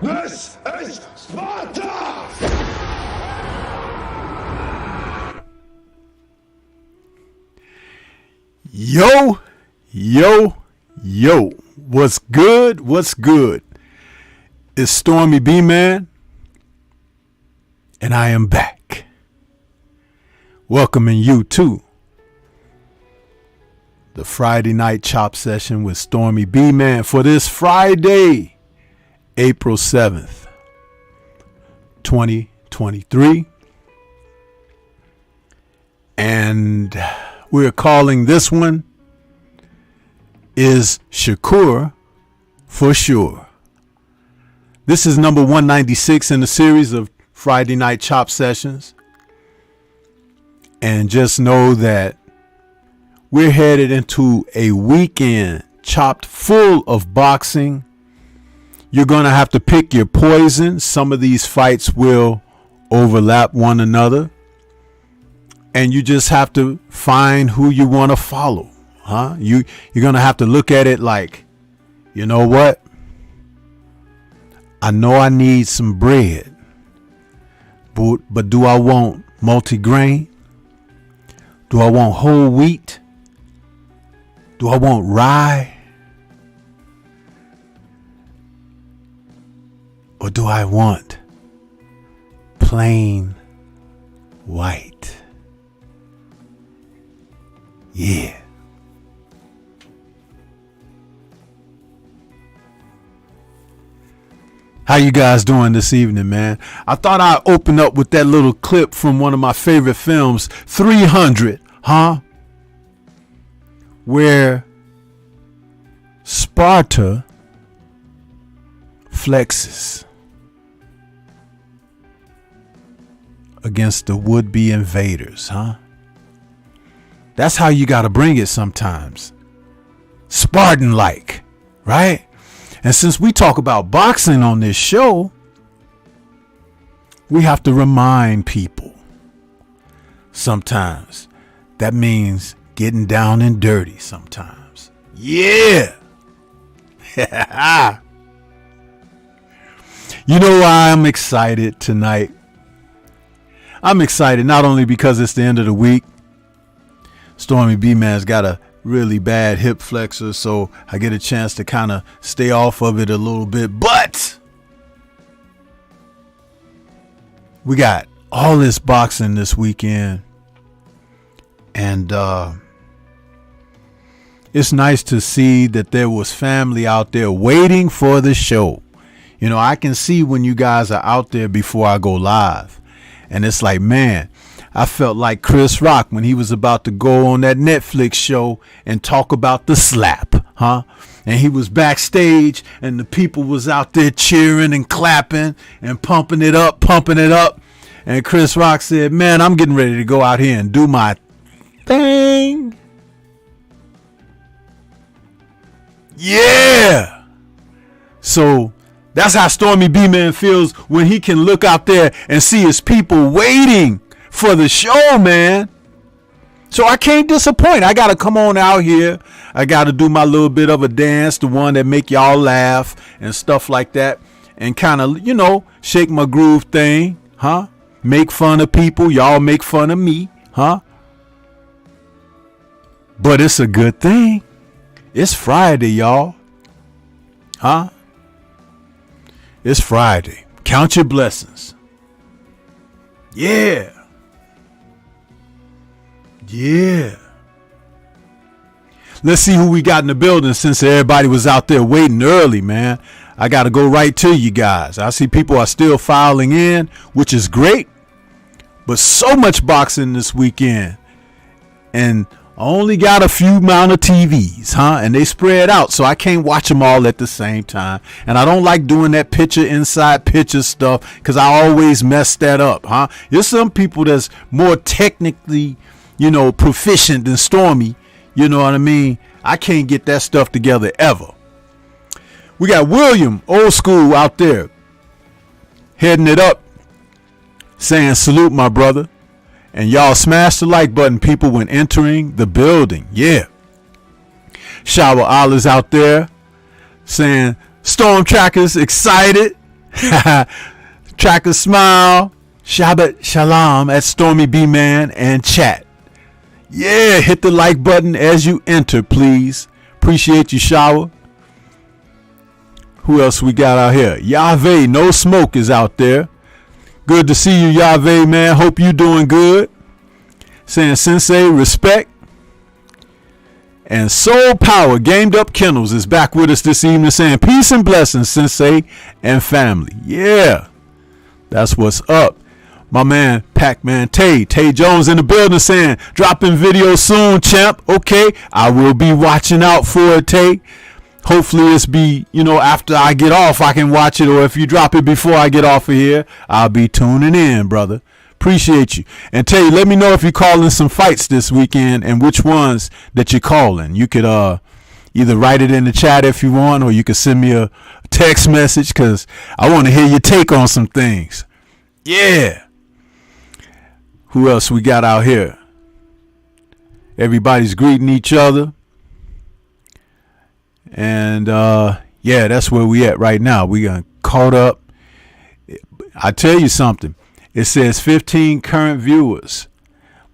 This is Sparta! Yo, yo, yo. What's good? What's good? It's Stormybman, and I am back. Welcoming you to the Friday night chop session with Stormybman for this Friday, April 7th, 2023. And we're calling this one is Shakur for sure. This is number 196 in the series of Friday night chop sessions. And just know that we're headed into a weekend chopped full of boxing. You're going to have to pick your poison. Some of these fights will overlap one another. And you just have to find who you want to follow. You're going to have to look at it like, you know what? I know I need some bread. But do I want multigrain? Do I want whole wheat? Do I want rye? Or do I want plain white? Yeah. How you guys doing this evening, man? I thought I'd open up with that little clip from one of my favorite films, 300, where Sparta flexes against the would-be invaders, That's how you got to bring it sometimes. Spartan-like, right? And since we talk about boxing on this show, we have to remind people sometimes that means getting down and dirty sometimes. Yeah. You know why I'm excited tonight? I'm excited not only because it's the end of the week. Stormybman's got a really bad hip flexor, so I get a chance to kind of stay off of it a little bit. But we got all this boxing this weekend, and it's nice to see that there was family out there waiting for the show. You know, I can see when you guys are out there before I go live, and it's like, man, I felt like Chris Rock when he was about to go on that Netflix show and talk about the slap, And he was backstage and the people was out there cheering and clapping and pumping it up. And Chris Rock said, man, I'm getting ready to go out here and do my thing. Yeah. So that's how Stormybman feels when he can look out there and see his people waiting for the show, man. So I can't disappoint. I got to come on out here. I got to do my little bit of a dance, the one that make y'all laugh and stuff like that. And kind of, shake my groove thing, Make fun of people. Y'all make fun of me, But it's a good thing. It's Friday, y'all. It's Friday. Count your blessings. Yeah. Let's see who we got in the building since everybody was out there waiting early, man. I got to go right to you guys. I see people are still filing in, which is great. But so much boxing this weekend. And I only got a few amount of TVs, and they spread out, so I can't watch them all at the same time. And I don't like doing that picture inside picture stuff because I always mess that up, There's some people that's more technically, proficient than Stormy. You know what I mean? I can't get that stuff together ever. We got William, old school, out there, heading it up, saying salute, my brother. And y'all smash the like button, people, when entering the building. Yeah. Shower Allah's out there saying Storm Trackers excited. Tracker Smile, Shabbat Shalom at Stormybman and chat. Yeah, hit the like button as you enter, please. Appreciate you, Shower. Who else we got out here? Yahweh, no smoke is out there. Good to see you, Yahweh, man. Hope you doing good. Saying Sensei, respect. And Soul Power, Gamed Up Kennels, is back with us this evening saying peace and blessings, Sensei and family. Yeah, that's what's up. My man, Pac-Man Tay Jones in the building saying, dropping video soon, champ. Okay, I will be watching out for it, Tay. Hopefully it's be, after I get off, I can watch it. Or if you drop it before I get off of here, I'll be tuning in, brother. Appreciate you. And Tay, let me know if you're calling some fights this weekend and which ones that you're calling. You could either write it in the chat if you want, or you could send me a text message because I want to hear your take on some things. Yeah. Who else we got out here? Everybody's greeting each other. And yeah, that's where we at right now. We got caught up. I tell you something. It says 15 current viewers,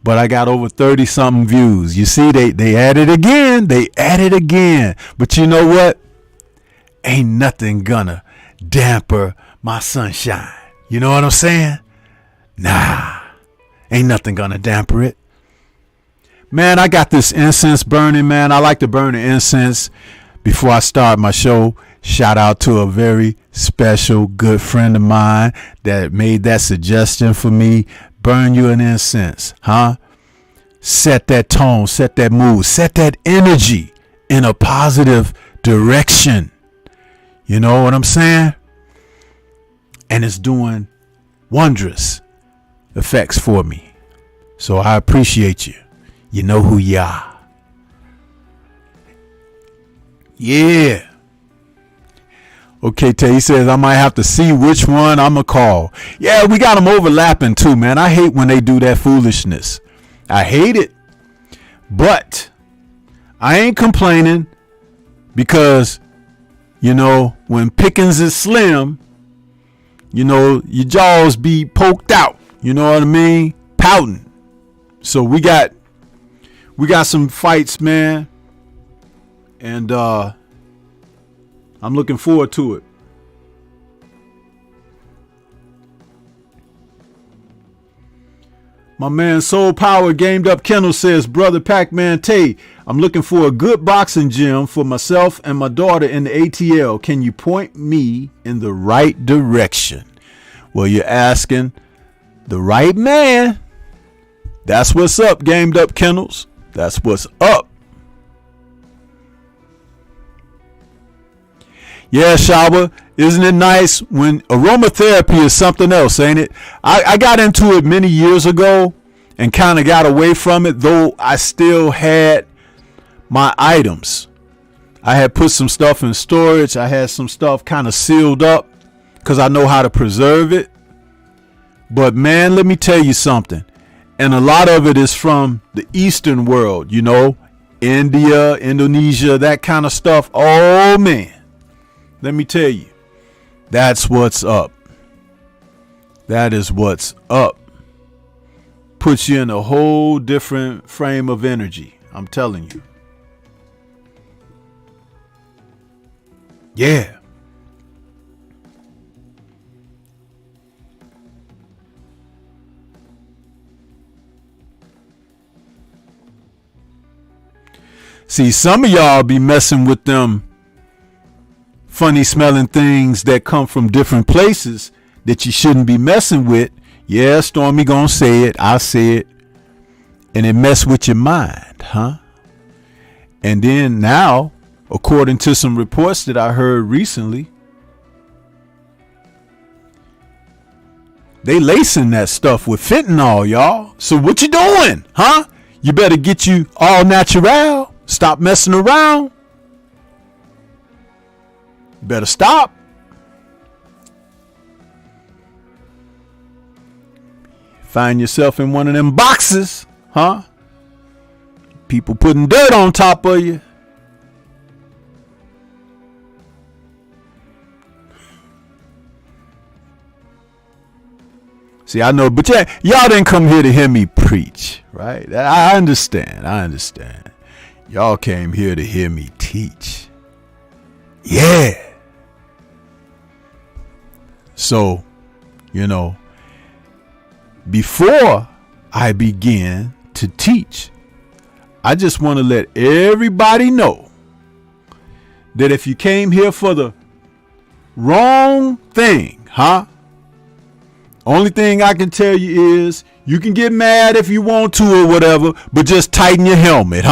but I got over 30 something views. You see, they added again. They added again. But you know what? Ain't nothing gonna damper my sunshine. You know what I'm saying? Nah, ain't nothing gonna damper it. Man, I got this incense burning, man. I like to burn the incense before I start my show. Shout out to a very special good friend of mine that made that suggestion for me. Burn you an incense, huh? Set that tone, set that mood, set that energy in a positive direction. You know what I'm saying? And it's doing wondrous effects for me. So I appreciate you. You know who you are. Yeah. Okay, Tay says I might have to see which one I'm going to call. Yeah, we got them overlapping too, man. I hate when they do that foolishness. I hate it. But I ain't complaining because, when pickings is slim, your jaws be poked out. You know what I mean? Pouting. So we got some fights, man. And I'm looking forward to it. My man Soul Power Gamed Up Kennel says, Brother Pac-Man Tay, I'm looking for a good boxing gym for myself and my daughter in the ATL. Can you point me in the right direction? Well, you're asking the right man. That's what's up, Gamed Up Kennels. That's what's up. Yeah, Shaba, isn't it nice when aromatherapy is something else, ain't it? I got into it many years ago and kind of got away from it, though I still had my items. I had put some stuff in storage. I had some stuff kind of sealed up because I know how to preserve it. But man, let me tell you something. And a lot of it is from the Eastern world, India, Indonesia, that kind of stuff. Oh, man. Let me tell you, that's what's up. That is what's up. Puts you in a whole different frame of energy. I'm telling you. Yeah. See, some of y'all be messing with them funny smelling things that come from different places that you shouldn't be messing with. Yeah, Stormy gonna say it. I say it. And it mess with your mind, huh? And then now, according to some reports that I heard recently, they lacing that stuff with fentanyl, y'all. So what you doing, huh? You better get you all natural. Stop messing around. Better stop. Find yourself in one of them boxes, huh? People putting dirt on top of you. See, I know, but yeah, y'all didn't come here to hear me preach, right? I understand. Y'all came here to hear me teach. Yeah. So, before I begin to teach, I just want to let everybody know that if you came here for the wrong thing, only thing I can tell you is you can get mad if you want to or whatever, but just tighten your helmet,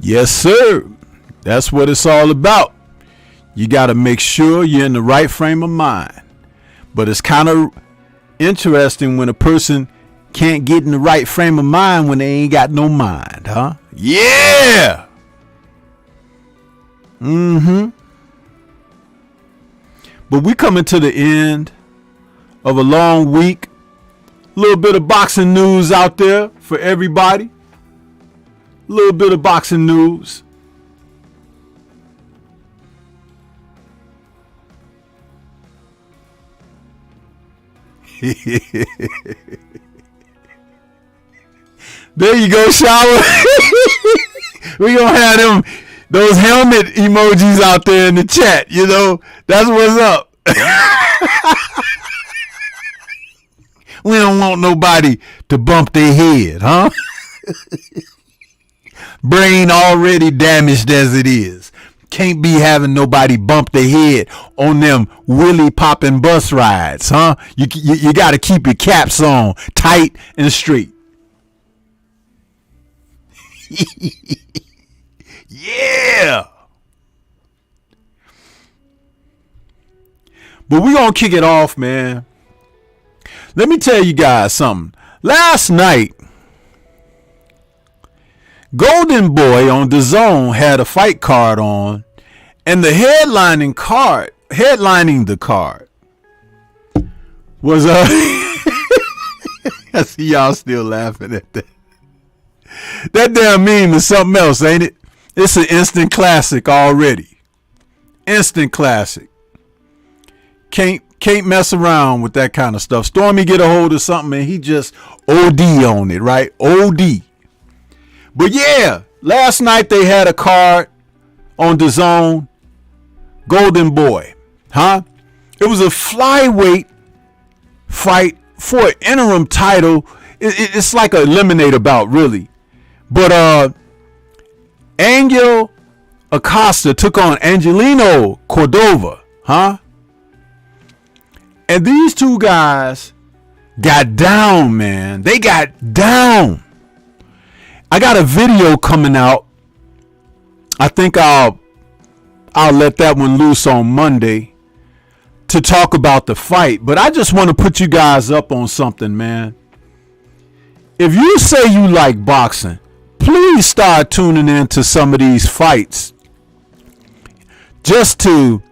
Yes, sir. That's what it's all about. You got to make sure you're in the right frame of mind. But it's kind of interesting when a person can't get in the right frame of mind when they ain't got no mind, Yeah. But we coming to the end of a long week. A little bit of boxing news out there for everybody. Little bit of boxing news. There you go, Shower. We gonna have those helmet emojis out there in the chat. That's what's up. We don't want nobody to bump their head, Brain already damaged as it is. Can't be having nobody bump their head on them willy popping bus rides, You got to keep your caps on tight and straight. Yeah. But we're going to kick it off, man. Let me tell you guys something. Last night, Golden Boy on DAZN had a fight card on, and the headlining the card was I see y'all still laughing at that. That damn meme is something else, ain't it? It's an instant classic already. Instant classic. Can't mess around with that kind of stuff. Stormy get a hold of something and he just OD on it, right? OD. But yeah, last night they had a card on DAZN, Golden Boy, It was a flyweight fight for an interim title. It's like a eliminator bout, really. But Angel Acosta took on Angelino Cordova, And these two guys got down, man. They got down. I got a video coming out. I think I'll let that one loose on Monday to talk about the fight. But I just want to put you guys up on something, man. If you say you like boxing, please start tuning into some of these fights just to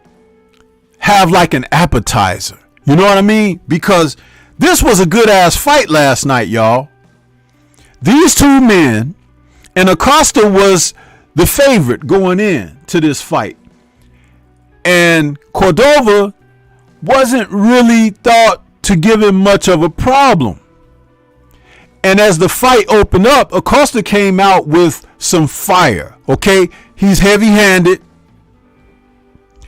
have like an appetizer. You know what I mean? Because this was a good ass fight last night, y'all. These two men, and Acosta was the favorite going in to this fight. And Cordova wasn't really thought to give him much of a problem. And as the fight opened up, Acosta came out with some fire, okay? He's heavy-handed.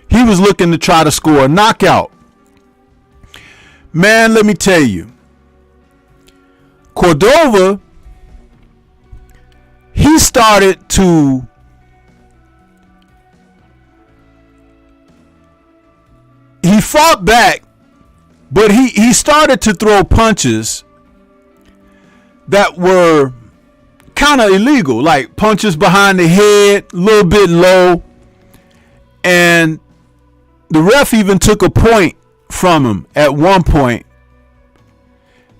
He was looking to try to score a knockout. Man, let me tell you, Cordova, he started to he fought back, but he started to throw punches that were kind of illegal, like punches behind the head, a little bit low, and the ref even took a point from him at one point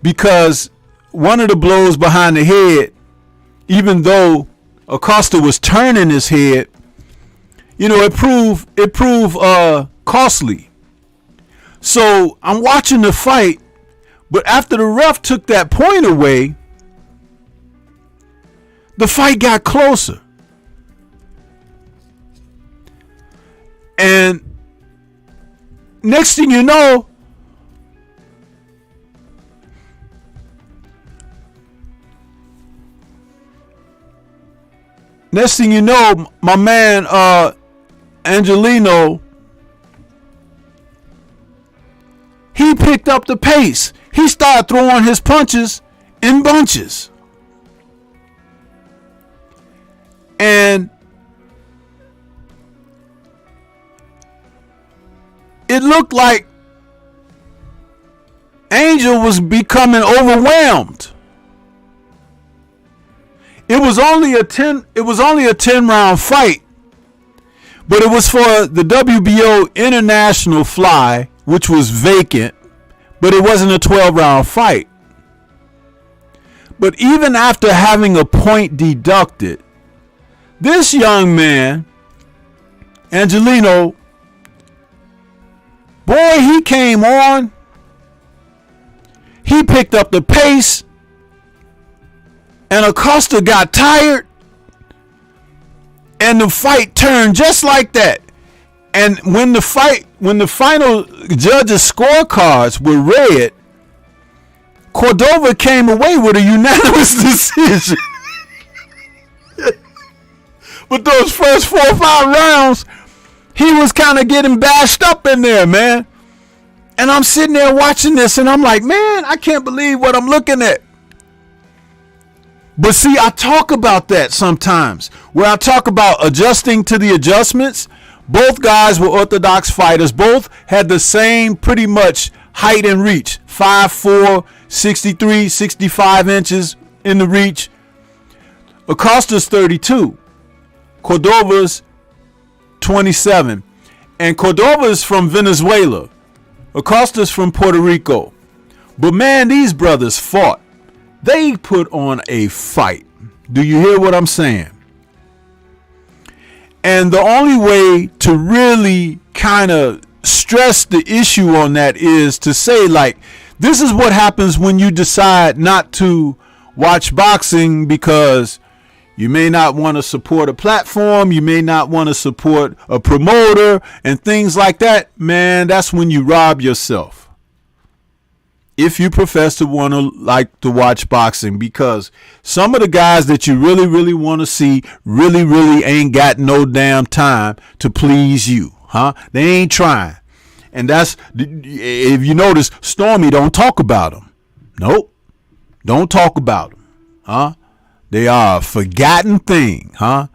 because one of the blows behind the head, even though Acosta was turning his head, it proved costly. So I'm watching the fight, but after the ref took that point away, the fight got closer. And next thing you know, my man Angelino, he picked up the pace. He started throwing his punches in bunches. And it looked like Angel was becoming overwhelmed. It was only a 10 round fight, but it was for the WBO International Fly, which was vacant, but it wasn't a 12 round fight. But even after having a point deducted, this young man, Angelino, boy, he came on. He picked up the pace. And Acosta got tired. And the fight turned just like that. And when the final judges' scorecards were read, Cordova came away with a unanimous decision. But those first 4 or 5 rounds, he was kind of getting bashed up in there, man. And I'm sitting there watching this, and I'm like, man, I can't believe what I'm looking at. But see, I talk about that sometimes, where I talk about adjusting to the adjustments. Both guys were orthodox fighters. Both had the same pretty much height and reach. 5'4", 63, 65 inches in the reach. Acosta's 32. Cordova's 27. And Cordova's from Venezuela. Acosta's from Puerto Rico. But man, these brothers fought. They put on a fight. Do you hear what I'm saying? And the only way to really kind of stress the issue on that is to say, like, this is what happens when you decide not to watch boxing because you may not want to support a platform. You may not want to support a promoter and things like that. Man, that's when you rob yourself. If you profess to want to like to watch boxing, because some of the guys that you really, really want to see really ain't got no damn time to please you, huh? They ain't trying. And that's, if you notice, Stormy don't talk about them. Nope. Don't talk about them, huh? They are a forgotten thing, huh?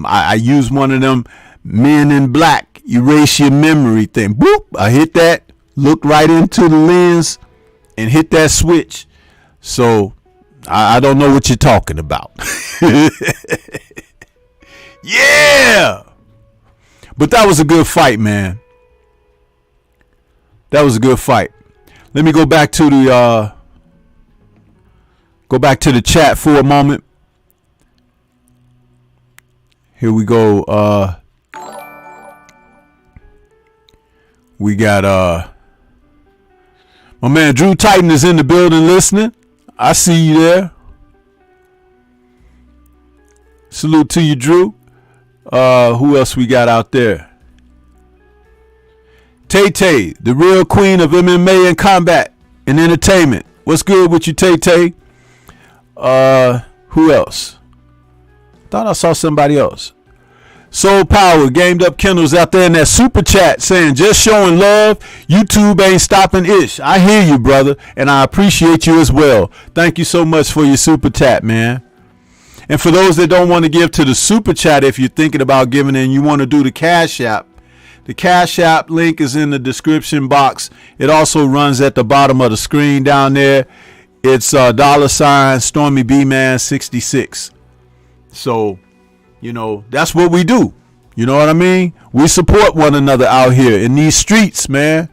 I use one of them Men in Black, erase your memory thing. Boop, I hit that. Look right into the lens and hit that switch. So I don't know what you're talking about. Yeah. But that was a good fight, man. That was a good fight. Let me go back to the chat for a moment. Here we go. We got my man Drew Titan is in the building listening. I see you there. Salute to you, Drew. Who else we got out there? Tay Tay, the real queen of MMA and combat and entertainment. What's good with you, Tay Tay? Who else? Thought I saw somebody else. Soul Power, Gamed Up Kendall's out there in that super chat saying, just showing love. YouTube ain't stopping ish. I hear you, brother, and I appreciate you as well. Thank you so much for your super chat, man. And for those that don't want to give to the super chat, if you're thinking about giving and you want to do the Cash App, the Cash App link is in the description box. It also runs at the bottom of the screen down there. It's $Stormybman 66. So, you know, that's what we do. You know what I mean? We support one another out here in these streets, man.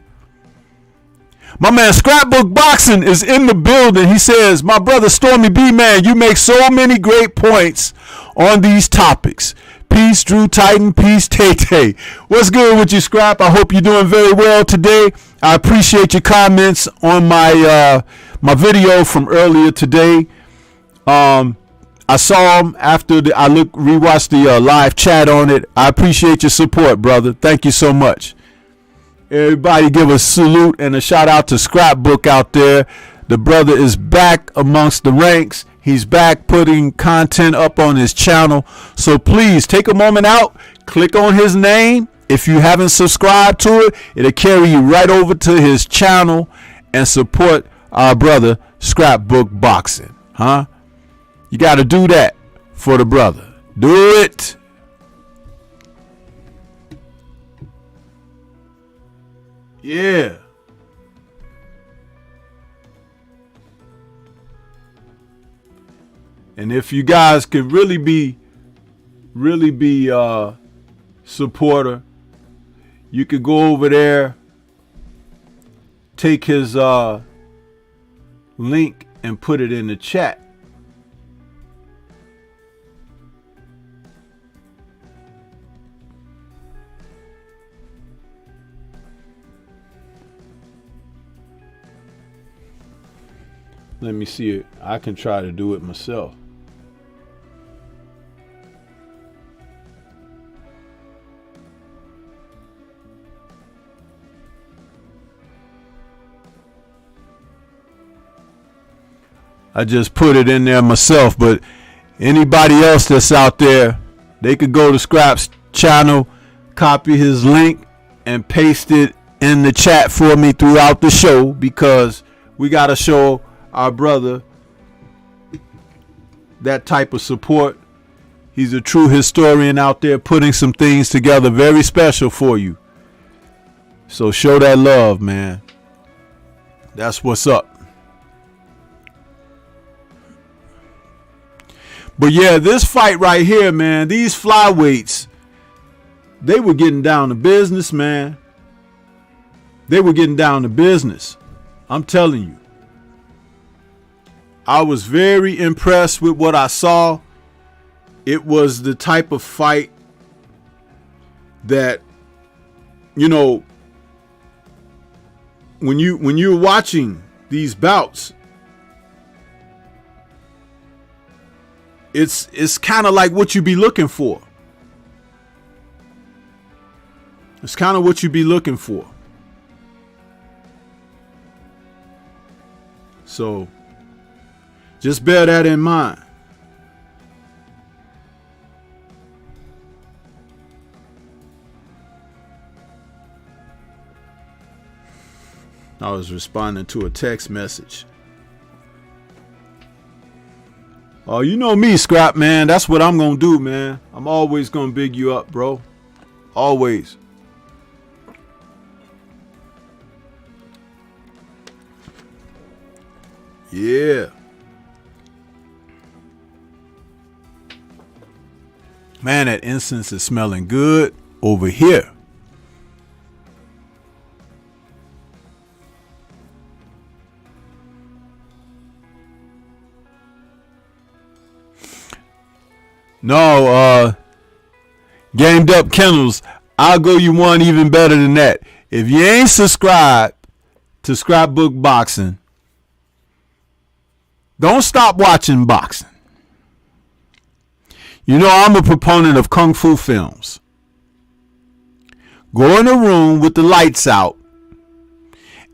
My man Scrapbook Boxing is in the building. He says, my brother Stormy B, man, you make so many great points on these topics. Peace, Drew Titan. Peace, Tay Tay. What's good with you, Scrap? I hope you're doing very well today. I appreciate your comments on my my video from earlier today. I saw them after I rewatched the live chat on it. I appreciate your support, brother. Thank you so much. Everybody give a salute and a shout out to Scrapbook out there. The brother is back amongst the ranks. He's back putting content up on his channel. So please take a moment out, click on his name. If you haven't subscribed to it, it'll carry you right over to his channel and support our brother Scrapbook Boxing. Huh? You got to do that for the brother. Do it. Yeah. And if you guys could really be supporter, you could go over there, take his link and put it in the chat. Let me see it. I can try to do it myself. I just put it in there myself, but anybody else that's out there, they could go to Scrap's channel, copy his link, and paste it in the chat for me throughout the show, because we got to show our brother that type of support. He's a true historian out there putting some things together very special for you. So show that love, man. That's what's up. But yeah, this fight right here, man, these flyweights, they were getting down to business, man. They were getting down to business. I'm telling you. I was very impressed with what I saw. It was the type of fight that, you know, when you're watching these bouts, it's kind of like what you be looking for. It's kind of what you be looking for. So just bear that in mind. I was responding to a text message. Oh, you know me, Scrap, man. That's what I'm going to do, man. I'm always going to big you up, bro. Always. Yeah. Man, that incense is smelling good over here. No, Gamed Up Kennels, I'll go you one even better than that. If you ain't subscribed to Scrapbook Boxing, don't stop watching boxing. You know I'm a proponent of Kung Fu films. Go in a room with the lights out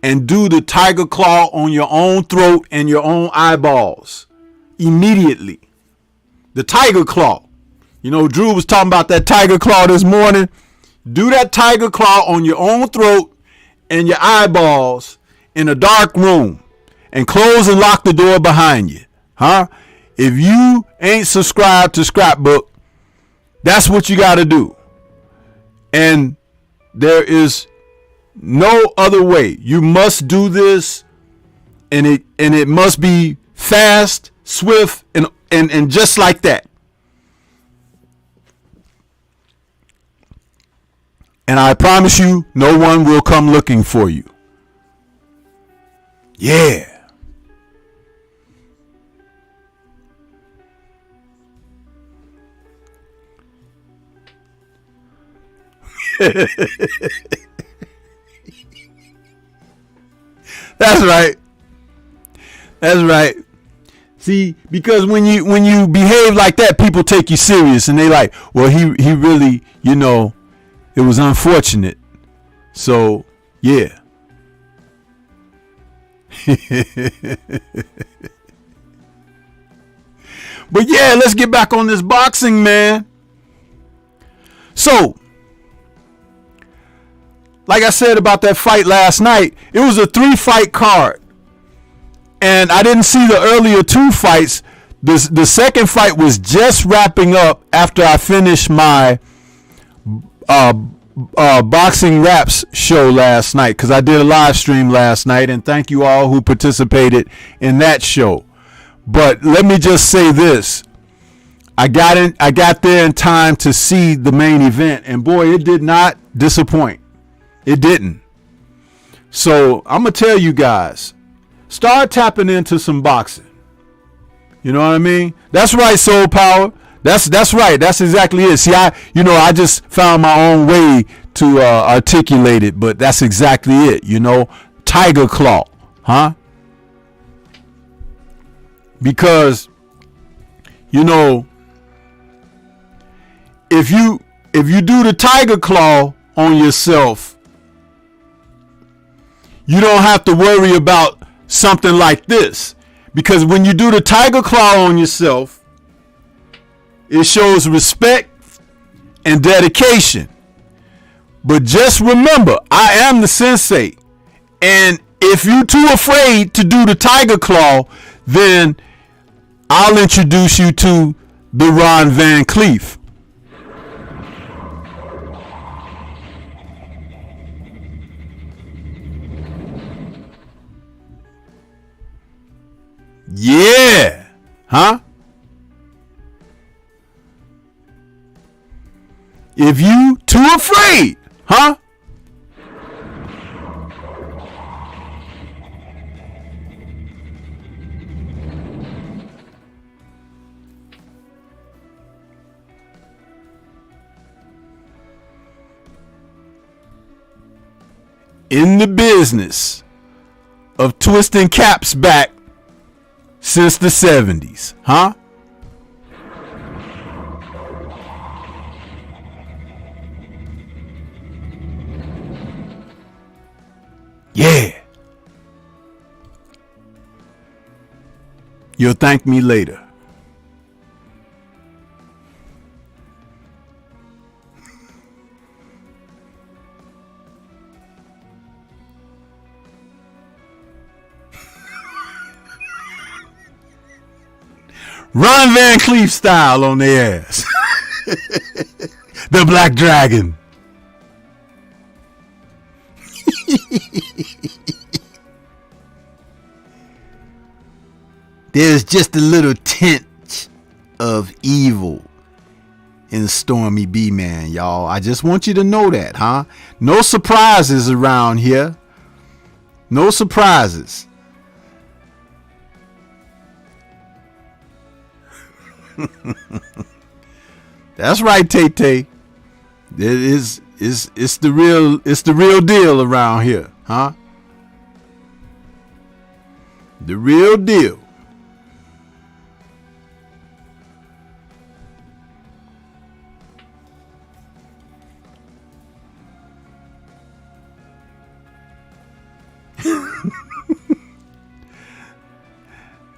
and do the tiger claw on your own throat and your own eyeballs immediately. The tiger claw. You know, Drew was talking about that tiger claw this morning. Do that tiger claw on your own throat and your eyeballs in a dark room, and close and lock the door behind you. Huh? If you ain't subscribed to Scrapbook, that's what you got to do. And there is no other way. You must do this, and it must be fast, swift, and just like that. And I promise you, no one will come looking for you. Yeah. That's right. That's right. See, because when you behave like that, people take you serious, and they like, well, he really, it was unfortunate. So, yeah. But yeah, let's get back on this boxing, man. So, like I said about that fight last night, it was a 3-fight card. And I didn't see the earlier 2 fights. The second fight was just wrapping up after I finished my Boxing Raps show last night, because I did a live stream last night, and thank you all who participated in that show. But let me just say this. I got there in time to see the main event, and boy, it did not disappoint. It didn't. So I'm going to tell you guys, start tapping into some boxing. You know what I mean? That's right, Soul Power. That's right. That's exactly it. See, I just found my own way to articulate it, but that's exactly it. Tiger Claw, huh? Because, if you do the Tiger Claw on yourself, you don't have to worry about something like this. Because when you do the Tiger Claw on yourself, it shows respect and dedication. But just remember, I am the sensei. And if you're too afraid to do the Tiger Claw, then I'll introduce you to the Ron Van Cleef. Yeah. Huh? If you too afraid, huh? In the business of twisting caps back since the 70s, huh? Yeah. You'll thank me later. Ron Van Cleef style on their ass. The Black Dragon. There's just a little tint of evil in Stormybman, y'all. I just want you to know that, huh? No surprises around here. No surprises. That's right, Tay-Tay. It's the real deal around here, huh? The real deal.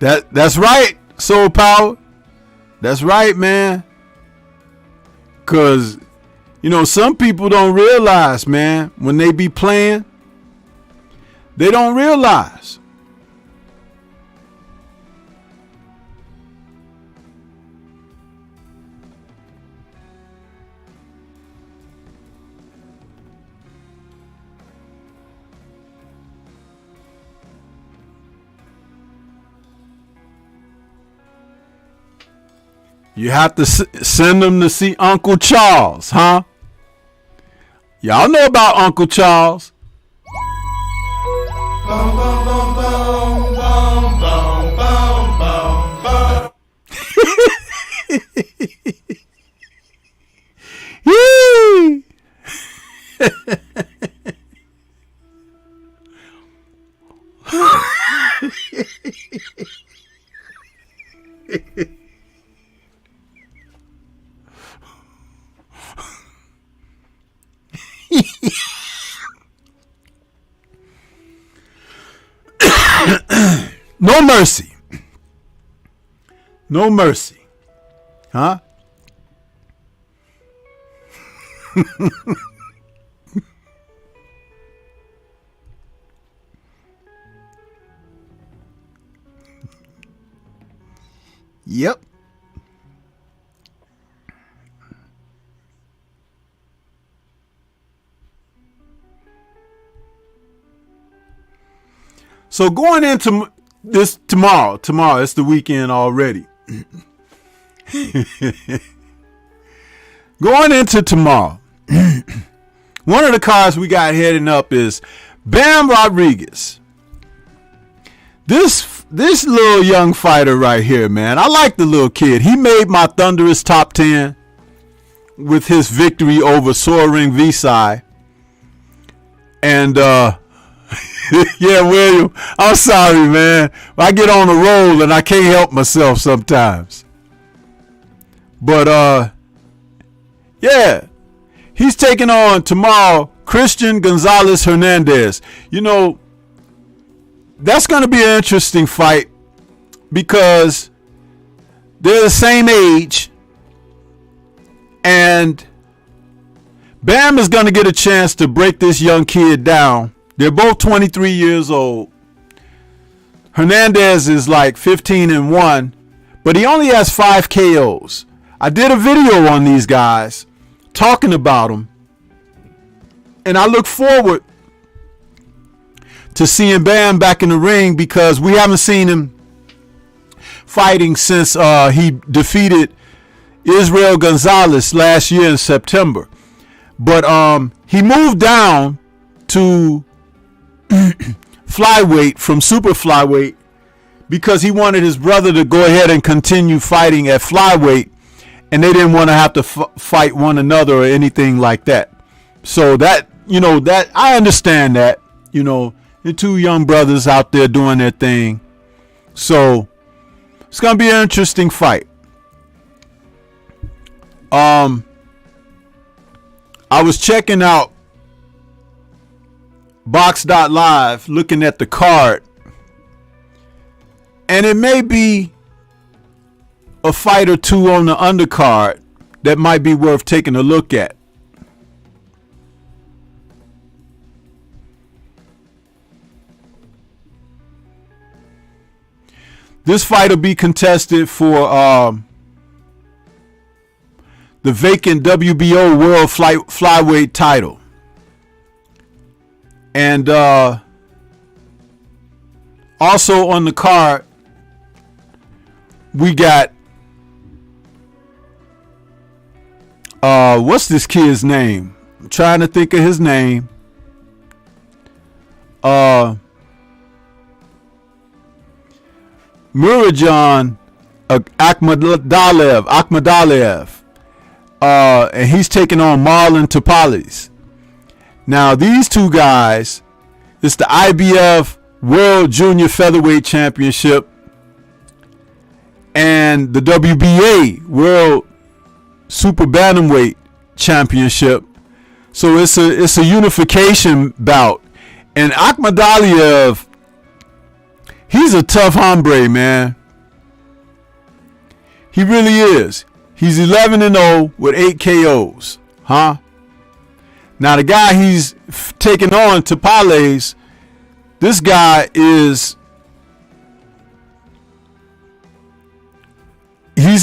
That's right, Soul Power. That's right, man. Cause some people don't realize, man, when they be playing, they don't realize. You have to send them to see Uncle Charles, huh? Y'all know about Uncle Charles. Bum, bum, bum, bum, bum, bum, bum, bum, bum. No mercy. No mercy. Huh? Yep. So going into this tomorrow, it's the weekend already. Going into tomorrow, one of the cards we got heading up is Bam Rodriguez. This little young fighter right here, man. I like the little kid. He made my thunderous top 10 with his victory over Soaring Visai. And yeah, William, I'm sorry, man. I get on a roll and I can't help myself sometimes. But yeah, he's taking on tomorrow Christian Gonzalez Hernandez. You know, that's going to be an interesting fight because they're the same age, and Bam is going to get a chance to break this young kid down. They're both 23 years old. Hernandez is like 15-1, but he only has 5 KOs. I did a video on these guys talking about them, and I look forward to seeing Bam back in the ring because we haven't seen him fighting since he defeated Israel Gonzalez last year in September. But he moved down to flyweight from super flyweight because he wanted his brother to go ahead and continue fighting at flyweight, and they didn't want to have to fight one another or anything like that. So that, you know, that I understand that, you know, the two young brothers out there doing their thing. So it's going to be an interesting fight. I was checking out Box.live looking at the card, and it may be a fight or two on the undercard that might be worth taking a look at. This fight will be contested for the vacant WBO World Flyweight title. And also on the card, we got what's this kid's name? I'm trying to think of his name. Murajan Akhmadaliev. And he's taking on Marlon Topales. Now, these two guys, it's the IBF World Junior Featherweight Championship and the WBA World Super Bantamweight Championship. So it's a unification bout. And Akhmadaliev, he's a tough hombre, man. He really is. He's 11-0 with 8 KOs. Huh? Now, the guy he's taking on, Topales, this guy he's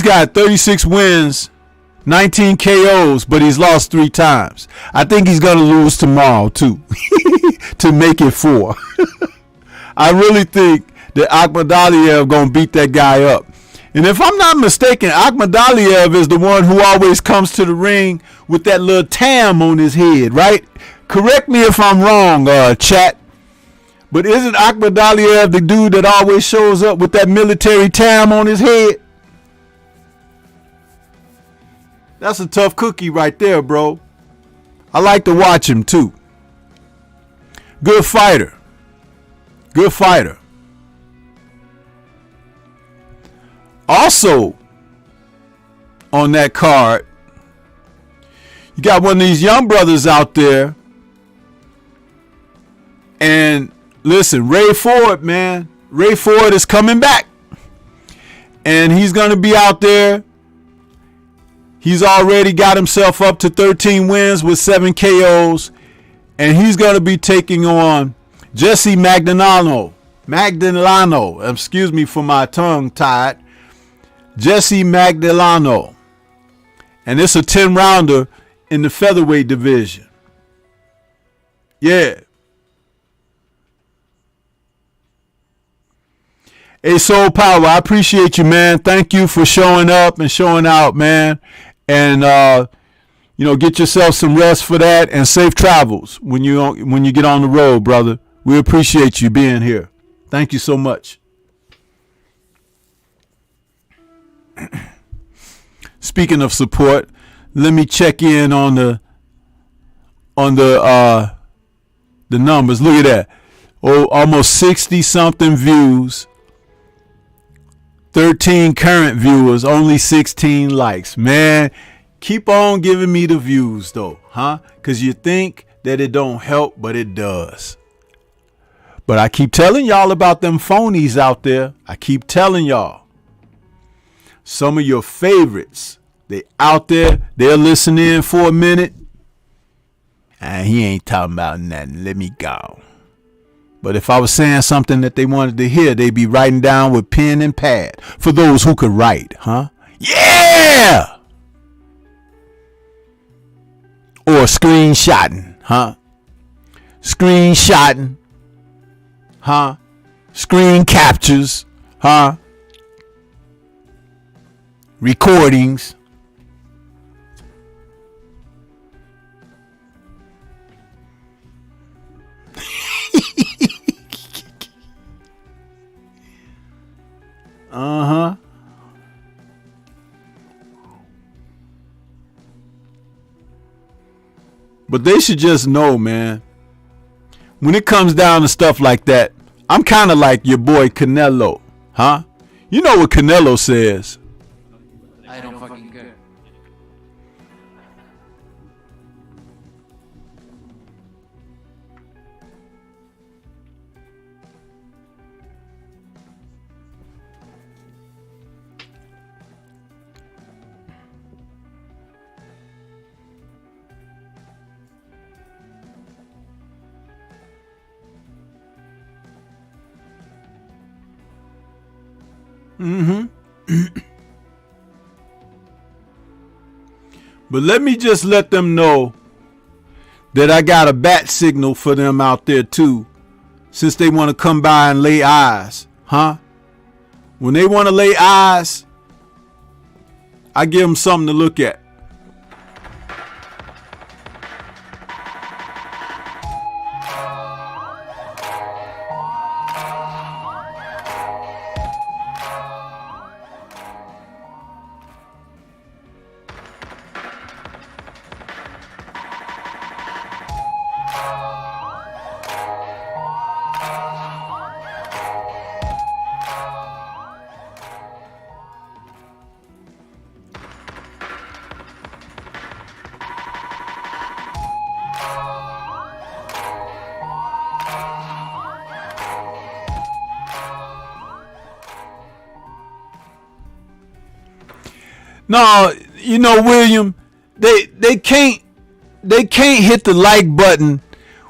got 36 wins, 19 KOs, but he's lost 3 times. I think he's going to lose tomorrow, too, to make it 4. I really think that Akhmadaliev going to beat that guy up. And if I'm not mistaken, Akhmadaliev is the one who always comes to the ring with that little tam on his head, right? Correct me if I'm wrong, chat. But isn't Akhmadaliev the dude that always shows up with that military tam on his head? That's a tough cookie right there, bro. I like to watch him, too. Good fighter. Good fighter. Also, on that card, you got one of these young brothers out there. And listen, Ray Ford, man. Ray Ford is coming back. And he's going to be out there. He's already got himself up to 13 wins with 7 KOs. And he's going to be taking on Jesse Magdaleno. Excuse me for my tongue tied. Jesse Magdaleno. And it's a 10-rounder in the featherweight division. Yeah. Hey, Soul Power, I appreciate you, man. Thank you for showing up and showing out, man. And get yourself some rest for that and safe travels when you get on the road, brother. We appreciate you being here. Thank you so much. Speaking of support, let me check in on the numbers. Look at that. Oh, almost 60 something views. 13 current viewers, only 16 likes. Man, keep on giving me the views though, huh? Because you think that it don't help, but it does. But I keep telling y'all about them phonies out there. I keep telling y'all. Some of your favorites, they out there, they'll listen in for a minute. And he ain't talking about nothing. Let me go. But if I was saying something that they wanted to hear, they'd be writing down with pen and pad. For those who could write, huh? Yeah! Or screenshotting, huh? Screenshotting, huh? Screen captures, huh? Recordings. Uh-huh. But they should just know, man. When it comes down to stuff like that, I'm kind of like your boy Canelo, huh? You know what Canelo says? I don't fucking care. But let me just let them know that I got a bat signal for them out there too, since they want to come by and lay eyes, huh? When they want to lay eyes, I give them something to look at. No, William, they can't hit the like button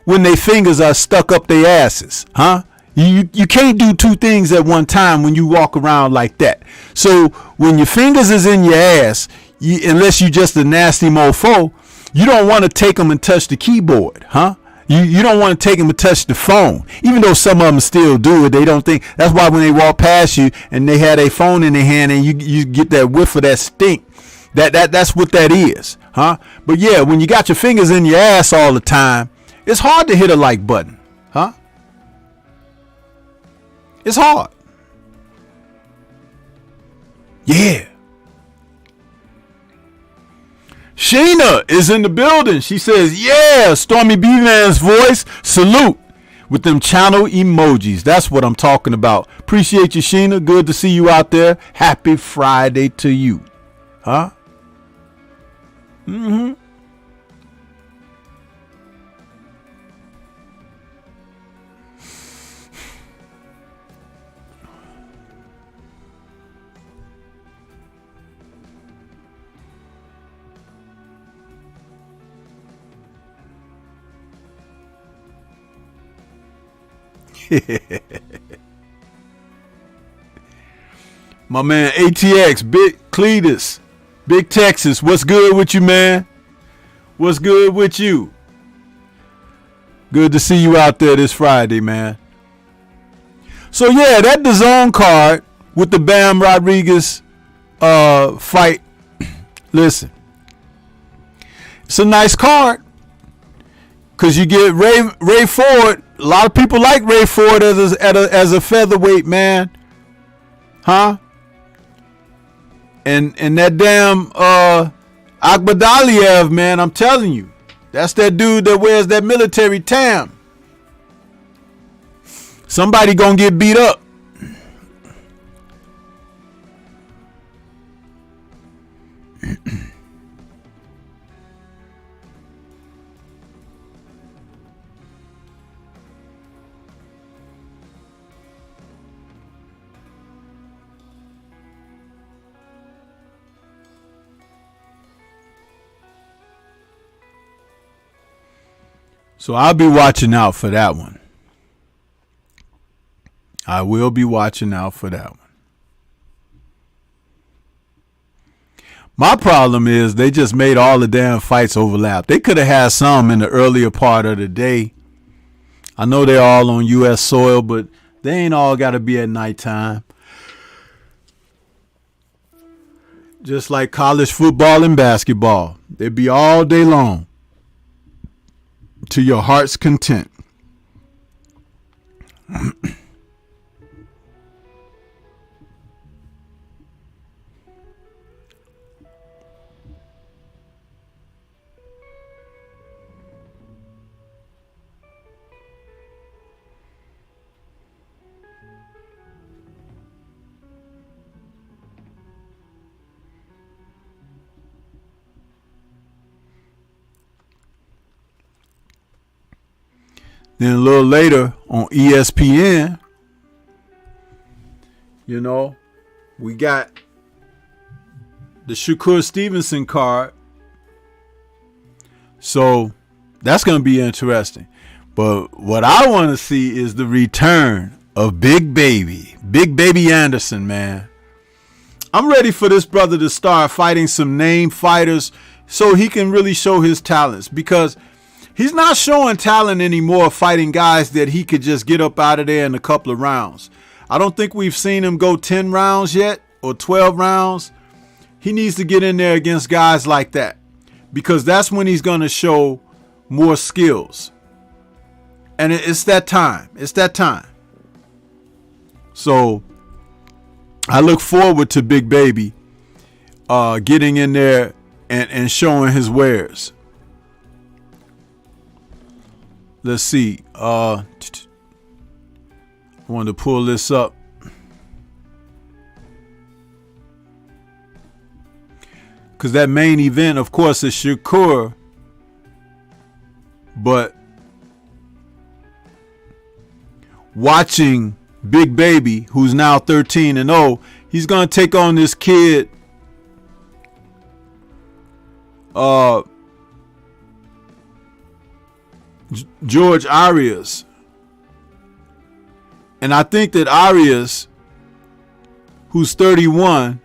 when their fingers are stuck up their asses, huh? You can't do two things at one time when you walk around like that. So when your fingers is in your ass, unless you just a nasty mofo, you don't want to take them and touch the keyboard, huh? You don't want to take them and touch the phone, even though some of them still do it. They don't think. That's why when they walk past you and they have a phone in their hand and you get that whiff of that stink, that's what that is, huh? But yeah, when you got your fingers in your ass all the time, it's hard to hit a like button, huh? It's hard. Yeah. Sheena is in the building. She says, yeah, Stormyman's voice. Salute with them channel emojis. That's what I'm talking about. Appreciate you, Sheena. Good to see you out there. Happy Friday to you. Huh? Mm-hmm. My man ATX, Big Cletus, Big Texas, what's good with you, man? What's good with you? Good to see you out there this Friday, man. So yeah, that DAZN card with the Bam Rodriguez fight. Listen, it's a nice card because you get Ray Ford. A lot of people like Ray Ford as a featherweight, man, huh? And that damn Akhmadaliev, man, I'm telling you, that's that dude that wears that military tam. Somebody gonna get beat up. So I'll be watching out for that one. I will be watching out for that one. My problem is they just made all the damn fights overlap. They could have had some in the earlier part of the day. I know they're all on U.S. soil, but they ain't all got to be at nighttime. Just like college football and basketball. They be all day long. To your heart's content. Then a little later on ESPN, you know, we got the Shakur Stevenson card. So that's going to be interesting. But what I want to see is the return of Big Baby Anderson, man. I'm ready for this brother to start fighting some name fighters so he can really show his talents, because he's not showing talent anymore fighting guys that he could just get up out of there in a couple of rounds. I don't think we've seen him go 10 rounds yet or 12 rounds. He needs to get in there against guys like that, because that's when he's going to show more skills. And it's that time. It's that time. So I look forward to Big Baby getting in there and showing his wares. Let's see. I wanted to pull this up. Because that main event, of course, is Shakur. But watching Big Baby, who's now 13-0, he's going to take on this kid, George Arias. And I think that Arias, who's 31,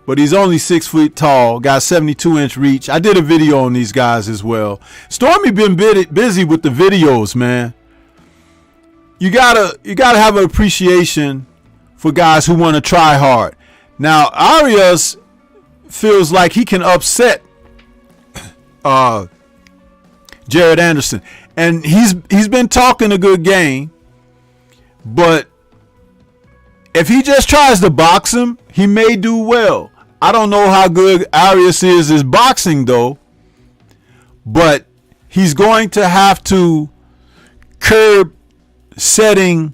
but he's only 6 feet tall, got 72-inch reach. I did a video on these guys as well. Stormy been busy with the videos, man. You gotta have an appreciation for guys who want to try hard. Now, Arias feels like he can upset Jared Anderson. And he's been talking a good game, but if he just tries to box him, he may do well. I don't know how good Arias is boxing, though, but he's going to have to curb setting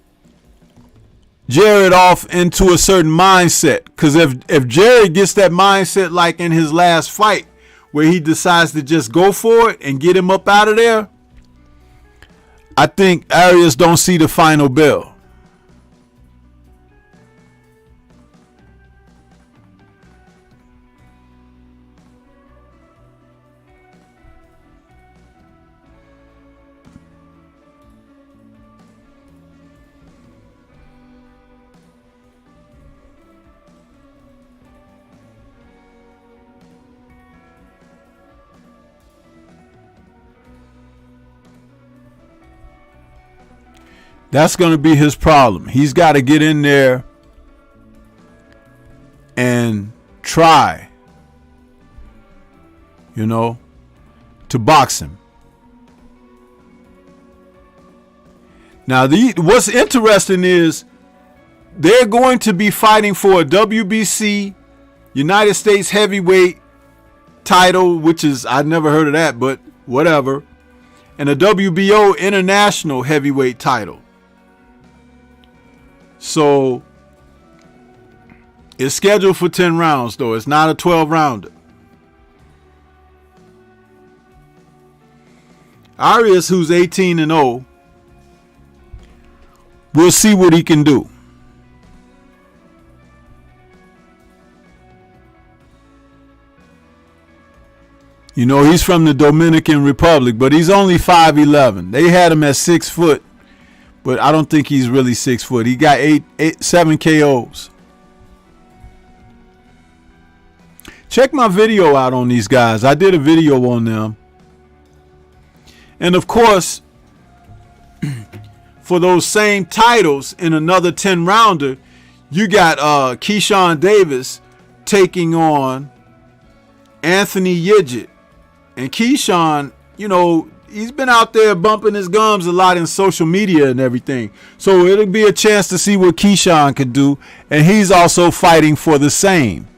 Jared off into a certain mindset. Because if Jared gets that mindset like in his last fight, where he decides to just go for it and get him up out of there, I think Arias don't see the final bell. That's going to be his problem. He's got to get in there and try, you know, to box him. Now, what's interesting is they're going to be fighting for a WBC United States heavyweight title, which is, I've never heard of that, but whatever, and a WBO international heavyweight title. So it's scheduled for 10 rounds, though. It's not a 12-rounder. Arias, who's 18-0, we'll see what he can do. You know, he's from the Dominican Republic, but he's only 5'11". They had him at 6 foot, but I don't think he's really 6 foot. He got 7 KOs. Check my video out on these guys. I did a video on them. And of course, for those same titles in another 10-rounder, you got Keyshawn Davis taking on Anthony Yidget. And Keyshawn, you know, he's been out there bumping his gums a lot in social media and everything. So it'll be a chance to see what Keyshawn could do. And he's also fighting for the same.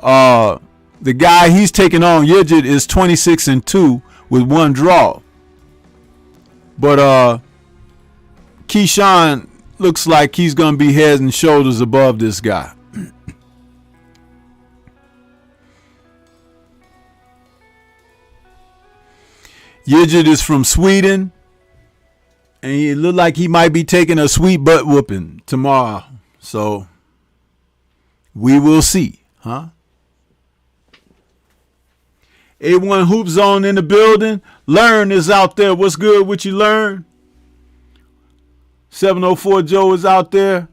The guy he's taking on, Yidget, is 26-2 with 1 draw. But Keyshawn looks like he's going to be head and shoulders above this guy. Yidget is from Sweden, and he looked like he might be taking a sweet butt whooping tomorrow. So we will see, huh? A1 Hoop Zone in the building. Learn is out there. What's good? What you learn? 704 Joe is out there.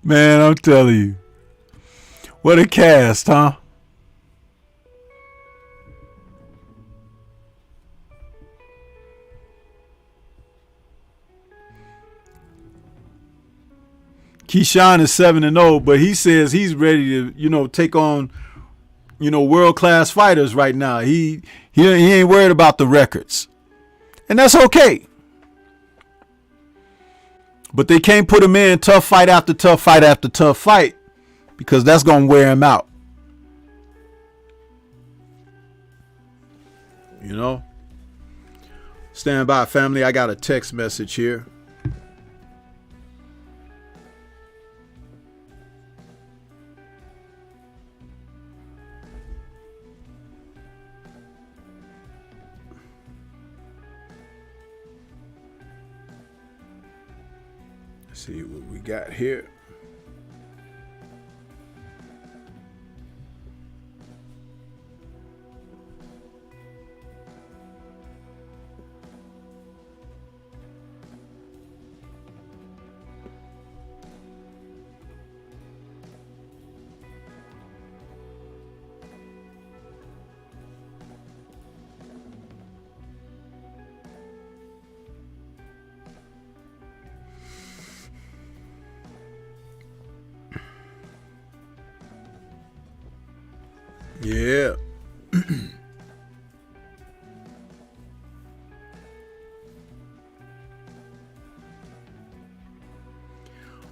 Man, I'm telling you. What a cast, huh? Keyshawn is 7-0, but he says he's ready to, you know, take on, you know, world-class fighters right now. He ain't worried about the records. And that's okay. But they can't put him in tough fight after tough fight after tough fight, because that's going to wear him out. You know? Stand by, family. I got a text message here. Let's see what we got here. Yeah.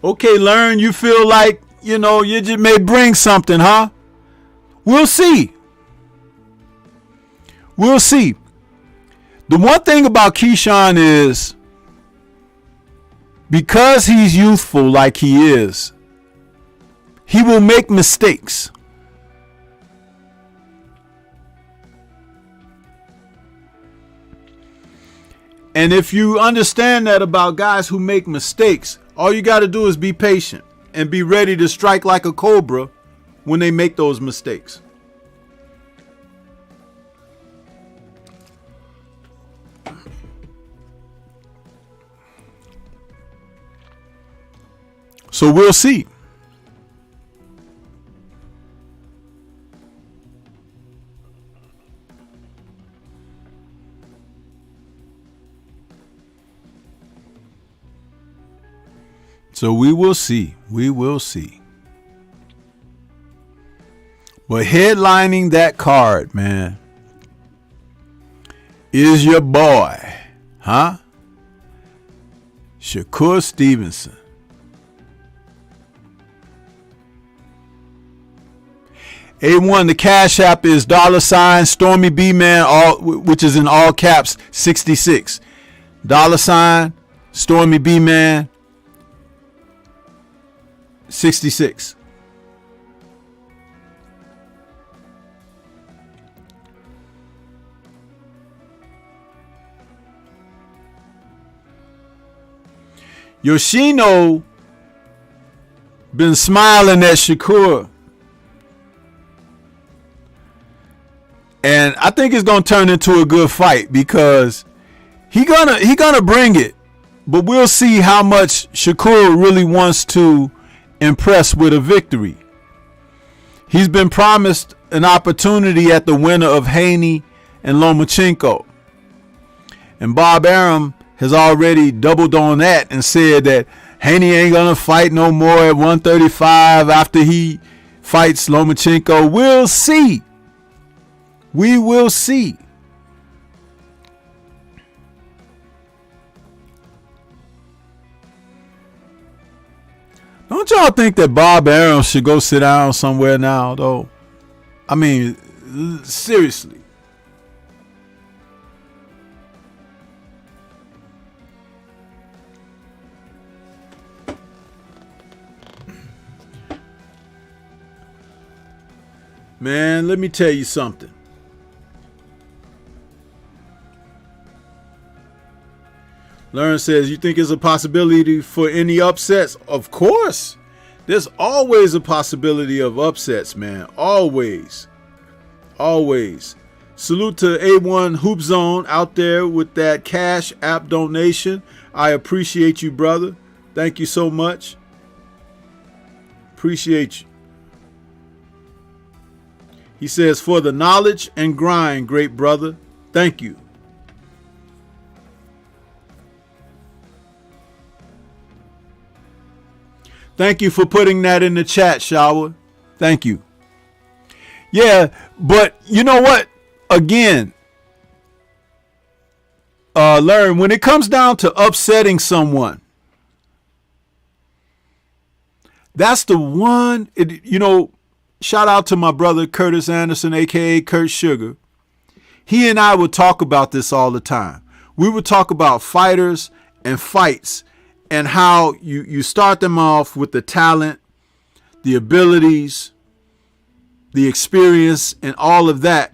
Okay, Learn, you feel like, you know, you just may bring something, huh? We'll see. We'll see. The one thing about Keyshawn is, because he's youthful like he is, he will make mistakes. And if you understand that about guys who make mistakes, all you got to do is be patient and be ready to strike like a cobra when they make those mistakes. So we'll see. So we will see. We will see. But headlining that card, man, is your boy, huh? Shakur Stevenson. A1, the Cash App is $ Stormybman, all which is in all caps 66. $ Stormybman 66. Yoshino been smiling at Shakur. And I think it's gonna turn into a good fight because he gonna bring it. But we'll see how much Shakur really wants to impress with a victory. He's been promised an opportunity at the winner of Haney and Lomachenko. And Bob Arum has already doubled on that and said that Haney ain't gonna fight no more at 135 after he fights Lomachenko. We'll see. We will see. Don't y'all think that Bob Arum should go sit down somewhere now, though? I mean, seriously. Man, let me tell you something. Learn says, you think it's a possibility for any upsets? Of course. There's always a possibility of upsets, man. Always. Always. Salute to A1 Hoop Zone out there with that Cash App donation. I appreciate you, brother. Thank you so much. Appreciate you. He says, for the knowledge and grind, great brother. Thank you. Thank you for putting that in the chat, Shower. Thank you. Yeah, but you know what? Again, learn when it comes down to upsetting someone, that's the one, shout out to my brother Curtis Anderson, aka Kurt Sugar. He and I would talk about this all the time. We would talk about fighters and fights and how you start them off with the talent, the abilities, the experience, and all of that.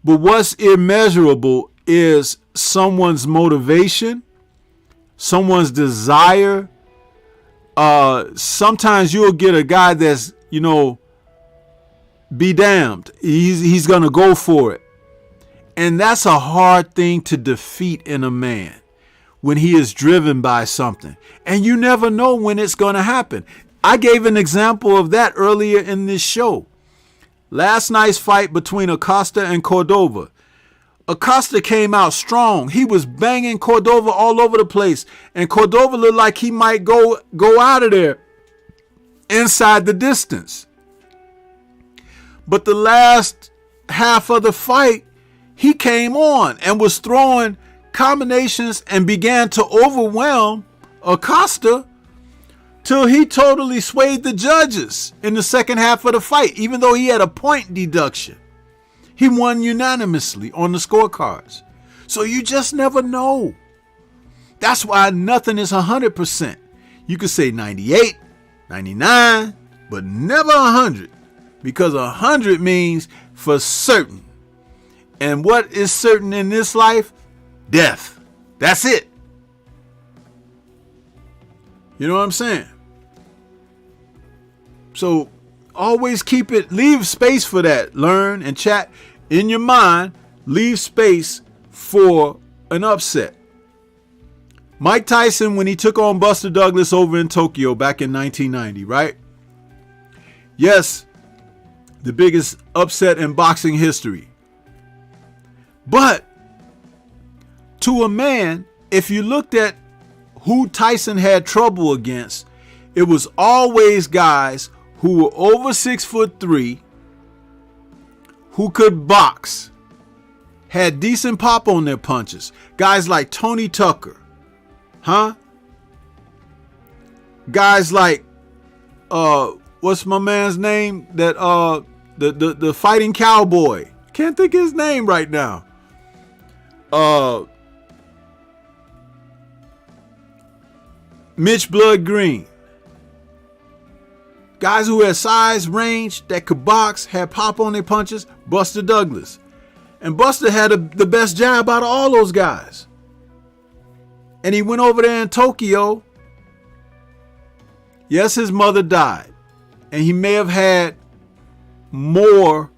But what's immeasurable is someone's motivation, someone's desire. Sometimes you'll get a guy that's, be damned. He's going to go for it. And that's a hard thing to defeat in a man when he is driven by something. And you never know when it's going to happen. I gave an example of that earlier in this show. Last night's fight between Acosta and Cordova. Acosta came out strong. He was banging Cordova all over the place. And Cordova looked like he might go out of there inside the distance. But the last half of the fight, he came on and was throwing combinations and began to overwhelm Acosta till he totally swayed the judges in the second half of the fight. Even though he had a point deduction, he won unanimously on the scorecards. So you just never know. That's why nothing is 100%. You could say 98, 99, but never 100, because 100 means for certain. And what is certain in this life? Death. That's it. You know what I'm saying? So always leave space for that. Learn and chat in your mind. Leave space for an upset. Mike Tyson, when he took on Buster Douglas over in Tokyo back in 1990, right? Yes, the biggest upset in boxing history. But to a man, if you looked at who Tyson had trouble against, it was always guys who were over 6'3", who could box, had decent pop on their punches. Guys like Tony Tucker, guys like what's my man's name? That the fighting cowboy. Can't think of his name right now. Mitch Blood Green. Guys who had size, range, that could box, had pop on their punches. Buster Douglas. And Buster had the best jab out of all those guys. And he went over there in Tokyo. Yes, his mother died. And he may have had more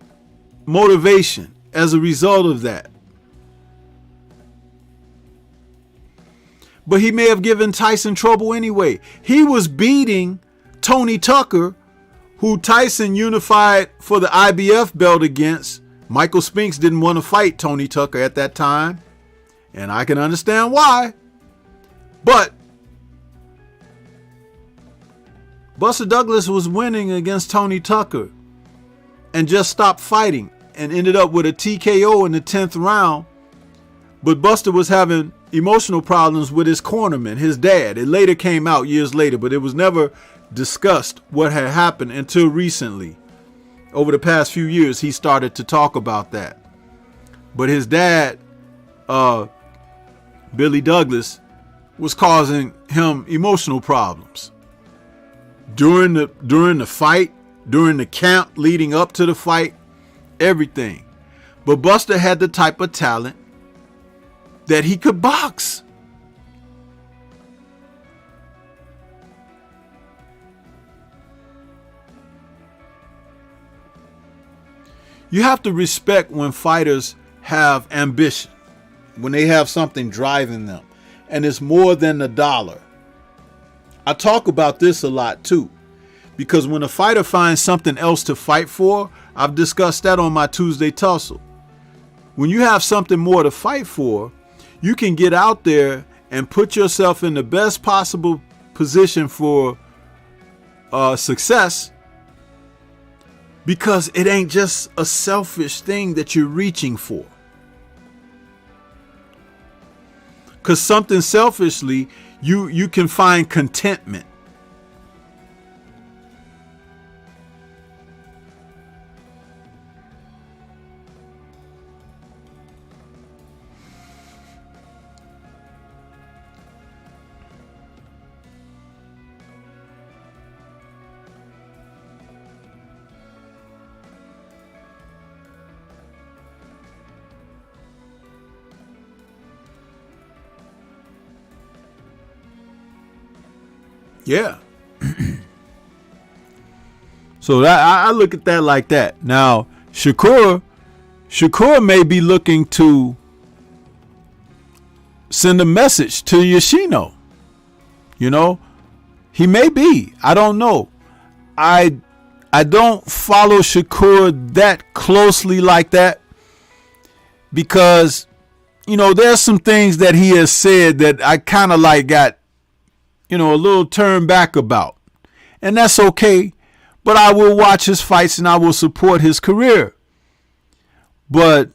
motivation as a result of that. But he may have given Tyson trouble anyway. He was beating Tony Tucker, who Tyson unified for the IBF belt against. Michael Spinks didn't want to fight Tony Tucker at that time, and I can understand why. But Buster Douglas was winning against Tony Tucker and just stopped fighting and ended up with a TKO in the 10th round. But Buster was having emotional problems with his cornerman, his dad. It later came out years later, but it was never discussed what had happened until recently. Over the past few years, he started to talk about that. But his dad, Billy Douglas, was causing him emotional problems. During the fight, during the camp leading up to the fight, everything. But Buster had the type of talent that he could box. You have to respect when fighters have ambition, when they have something driving them, and it's more than the dollar. I talk about this a lot too, because when a fighter finds something else to fight for, I've discussed that on my Tuesday Tussle. When you have something more to fight for, you can get out there and put yourself in the best possible position for success, because it ain't just a selfish thing that you're reaching for. Because something selfishly, you can find contentment. Yeah. So that I look at that like that. Now, Shakur may be looking to send a message to Yoshino. You know, he may be. I don't know. I don't follow Shakur that closely like that, because, you know, there's some things that he has said that I kind of like got, you know, a little turn back about. And that's okay. But I will watch his fights and I will support his career. But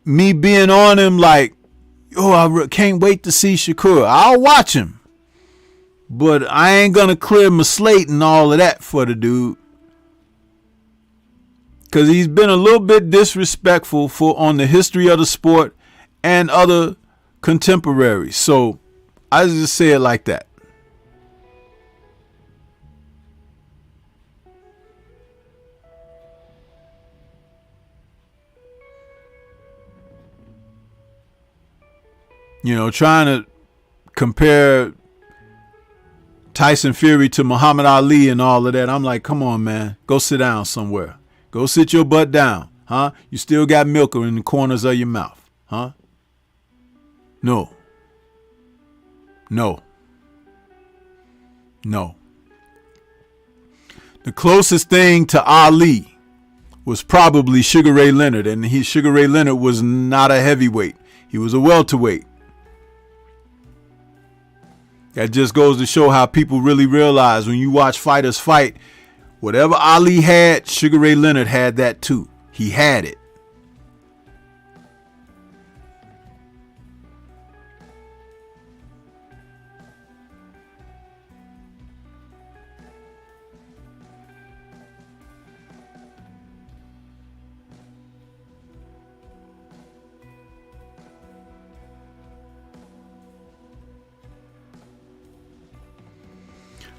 me being on him like, oh, I can't wait to see Shakur. I'll watch him. But I ain't going to clear my slate and all of that for the dude. Because he's been a little bit disrespectful on the history of the sport and other contemporaries. So I just say it like that. You know, trying to compare Tyson Fury to Muhammad Ali and all of that. I'm like, come on, man. Go sit down somewhere. Go sit your butt down. Huh? You still got milk in the corners of your mouth. Huh? No. No. No. The closest thing to Ali was probably Sugar Ray Leonard, and Sugar Ray Leonard was not a heavyweight. He was a welterweight. That just goes to show how people really realize when you watch fighters fight, whatever Ali had, Sugar Ray Leonard had that too. He had it.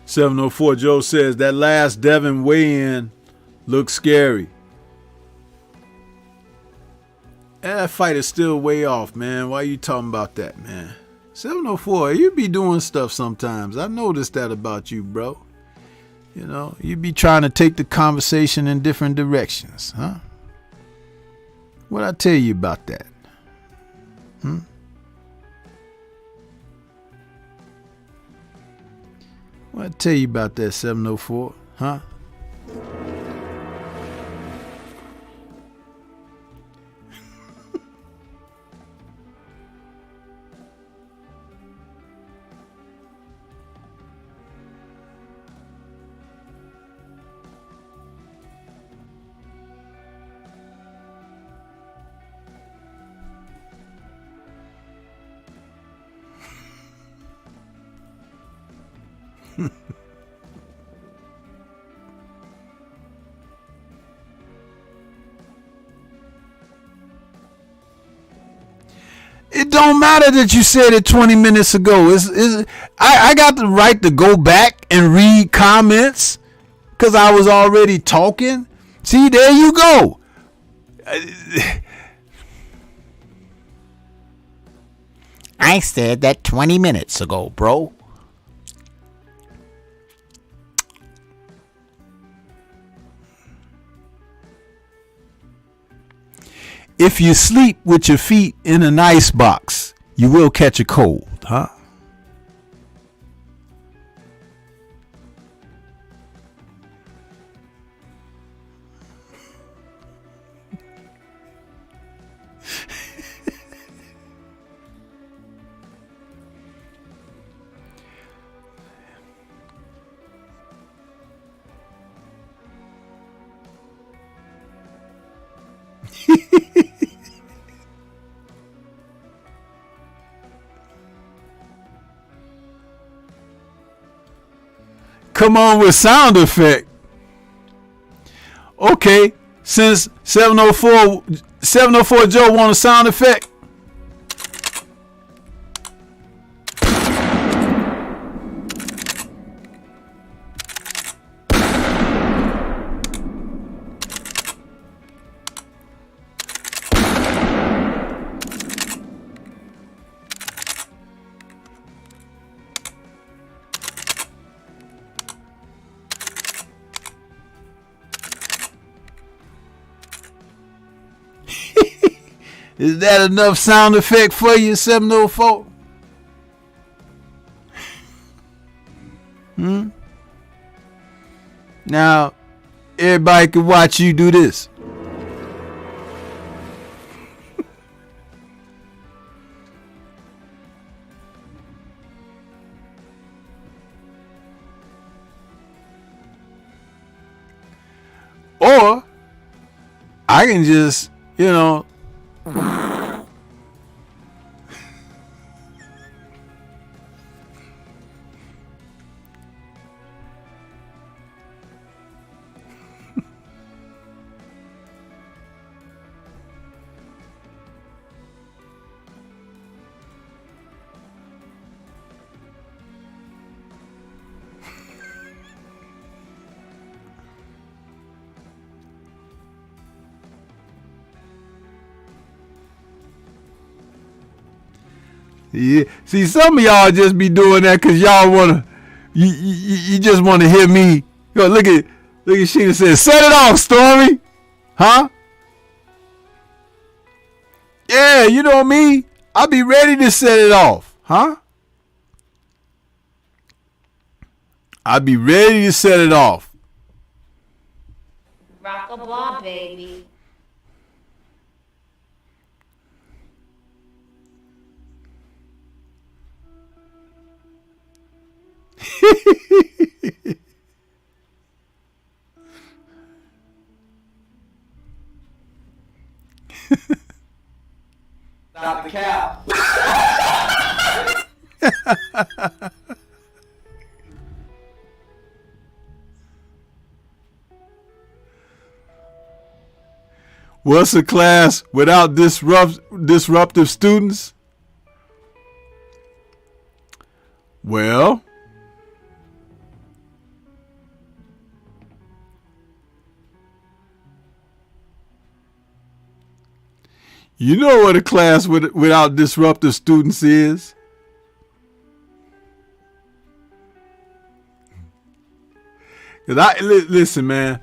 $704 Joe says that last Devin weigh-in looks scary. That fight is still way off, man. Why are you talking about that, man? 704, you be doing stuff sometimes. I noticed that about you, bro. You know, you be trying to take the conversation in different directions, huh? What'd I tell you about that? What'd I tell you about that, 704, huh? It don't matter that you said it 20 minutes ago. I got the right to go back and read comments because I was already talking. See, there you go. I said that 20 minutes ago, bro. If you sleep with your feet in an ice box, you will catch a cold, huh? Come on with sound effect. Okay, since 704 Joe want a sound effect. Is that enough sound effect for you, 704? Now, everybody can watch you do this. Or I can just, you know, yeah. See, some of y'all just be doing that because y'all wanna, you just want to hear me. Yo, look at Sheena says, set it off, Stormy, huh? Yeah, you know me. I'll be ready to set it off, huh? I'd be ready to set it off. Rock a ball, baby. Stop the cow. What's a class without disruptive students? Well, you know what a class without disruptive students is? Listen, man.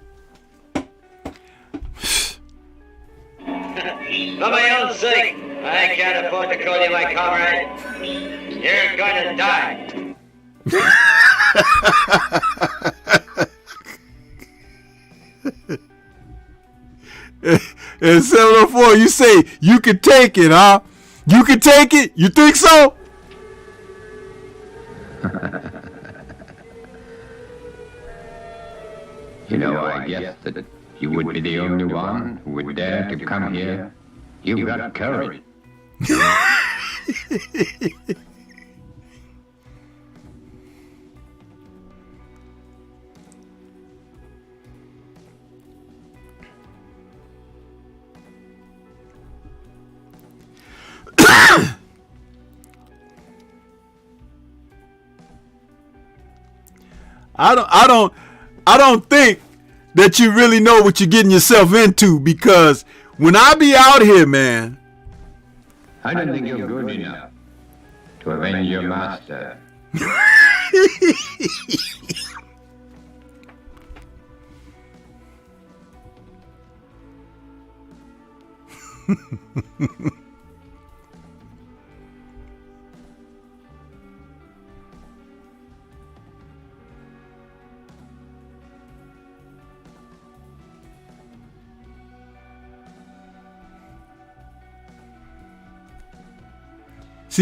For my own sake, I can't afford to call you my comrade. You're gonna die. And 704, you say you can take it, huh? You can take it? You think so? You know, I guess that you would be the only one who would dare to come here. You've got courage. I don't think that you really know what you're getting yourself into, because when I be out here, man, I don't think you're good enough to avenge your master.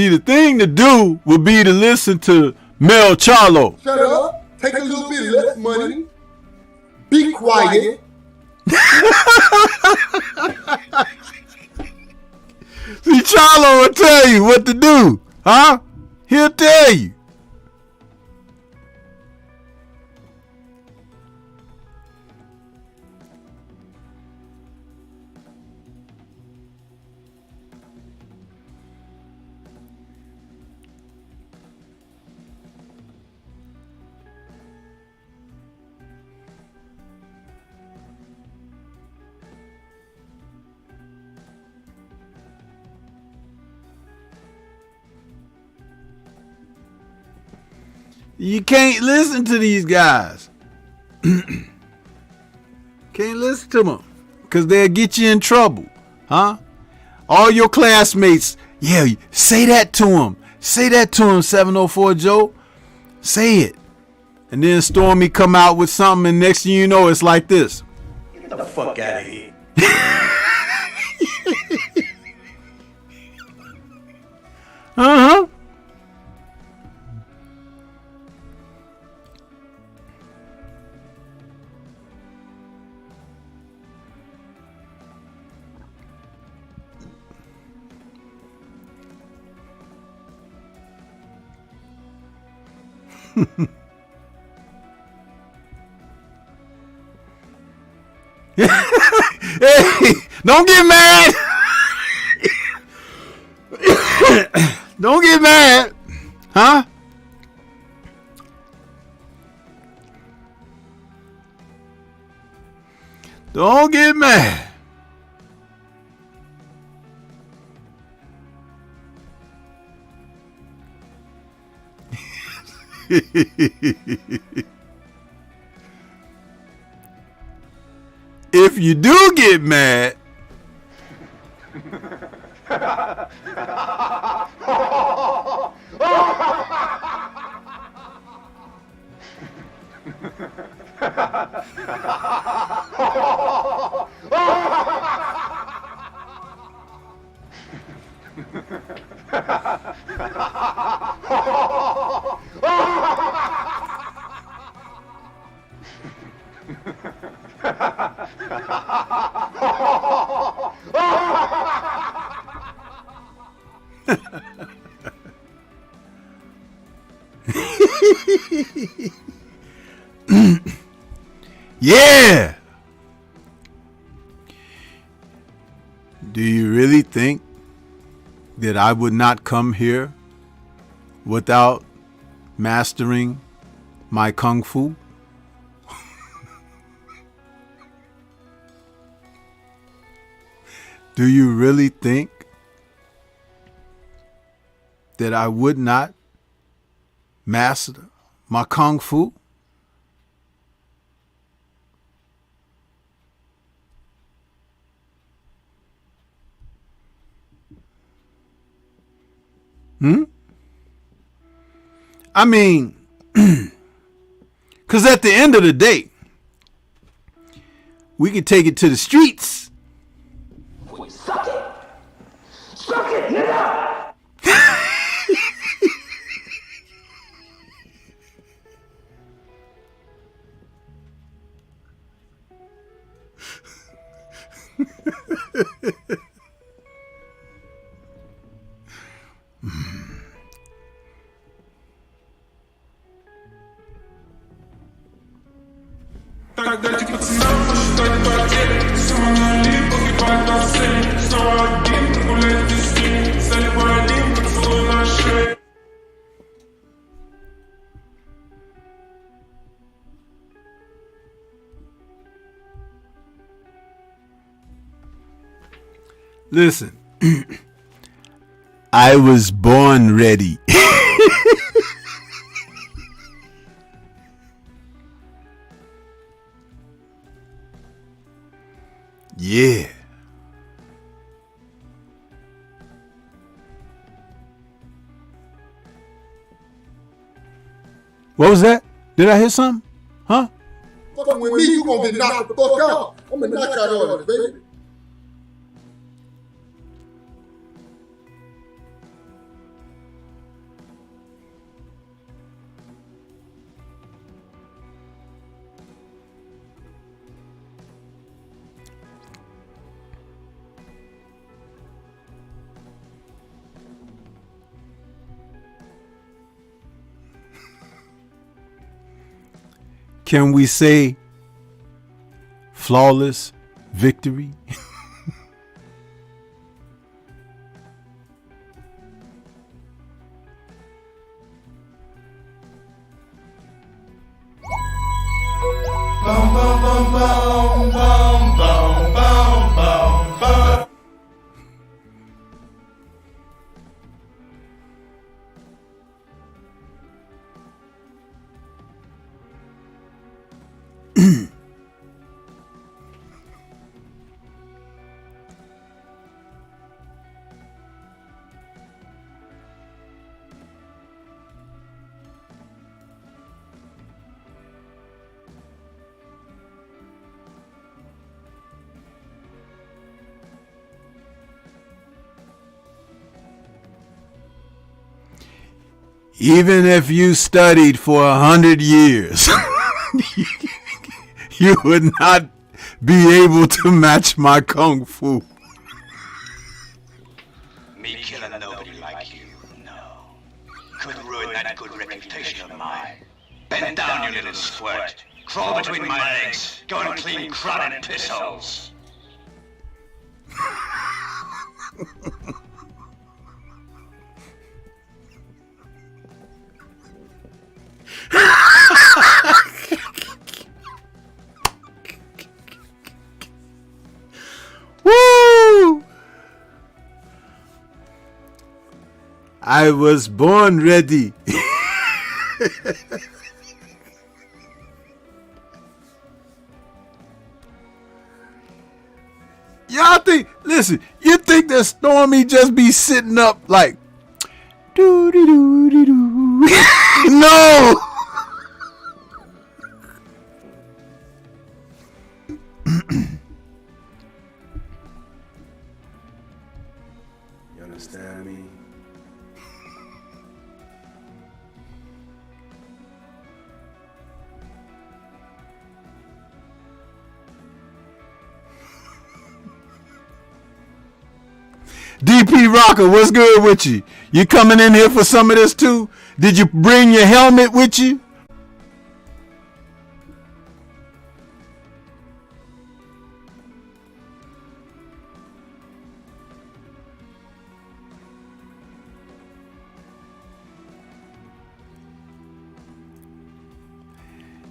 see, the thing to do would be to listen to Mel Charlo. Shut up. Take a little bit less money. Be quiet. See, Charlo will tell you what to do, huh? He'll tell you. You can't listen to these guys. Can't listen to them because they'll get you in trouble, huh? All your classmates, yeah, say that to him. Say that to him, 704 Joe. Say it. And then Stormy come out with something, and next thing you know, it's like this. Get the fuck out of here. Uh-huh. Hey, don't get mad. Don't get mad. Huh? Don't get mad. If you do get mad, Yeah. Do you really think that I would not come here without mastering my kung fu? Do you really think that I would not master my kung fu? I mean, because at the end of the day, we can take it to the streets. Suck it! Suck it, nigga! Listen, I was born ready. Yeah. What was that? Did I hear something? Huh? Fucking with me, you gonna get knocked the fuck out. I'm gonna knock out on it, baby. Can we say flawless victory? Even if you studied for 100 years, you would not be able to match my kung fu. Me killing nobody like you, no. Could ruin that good reputation of mine. Bend down, you little squirt. Crawl between my legs. Go and clean crud and piss holes. Woo! I was born ready. Y'all think, listen, you think that Stormy just be sitting up like, doo-dee-doo-dee-doo. No! Understand me? DP Rocker, what's good with you? You coming in here for some of this too? Did you bring your helmet with you?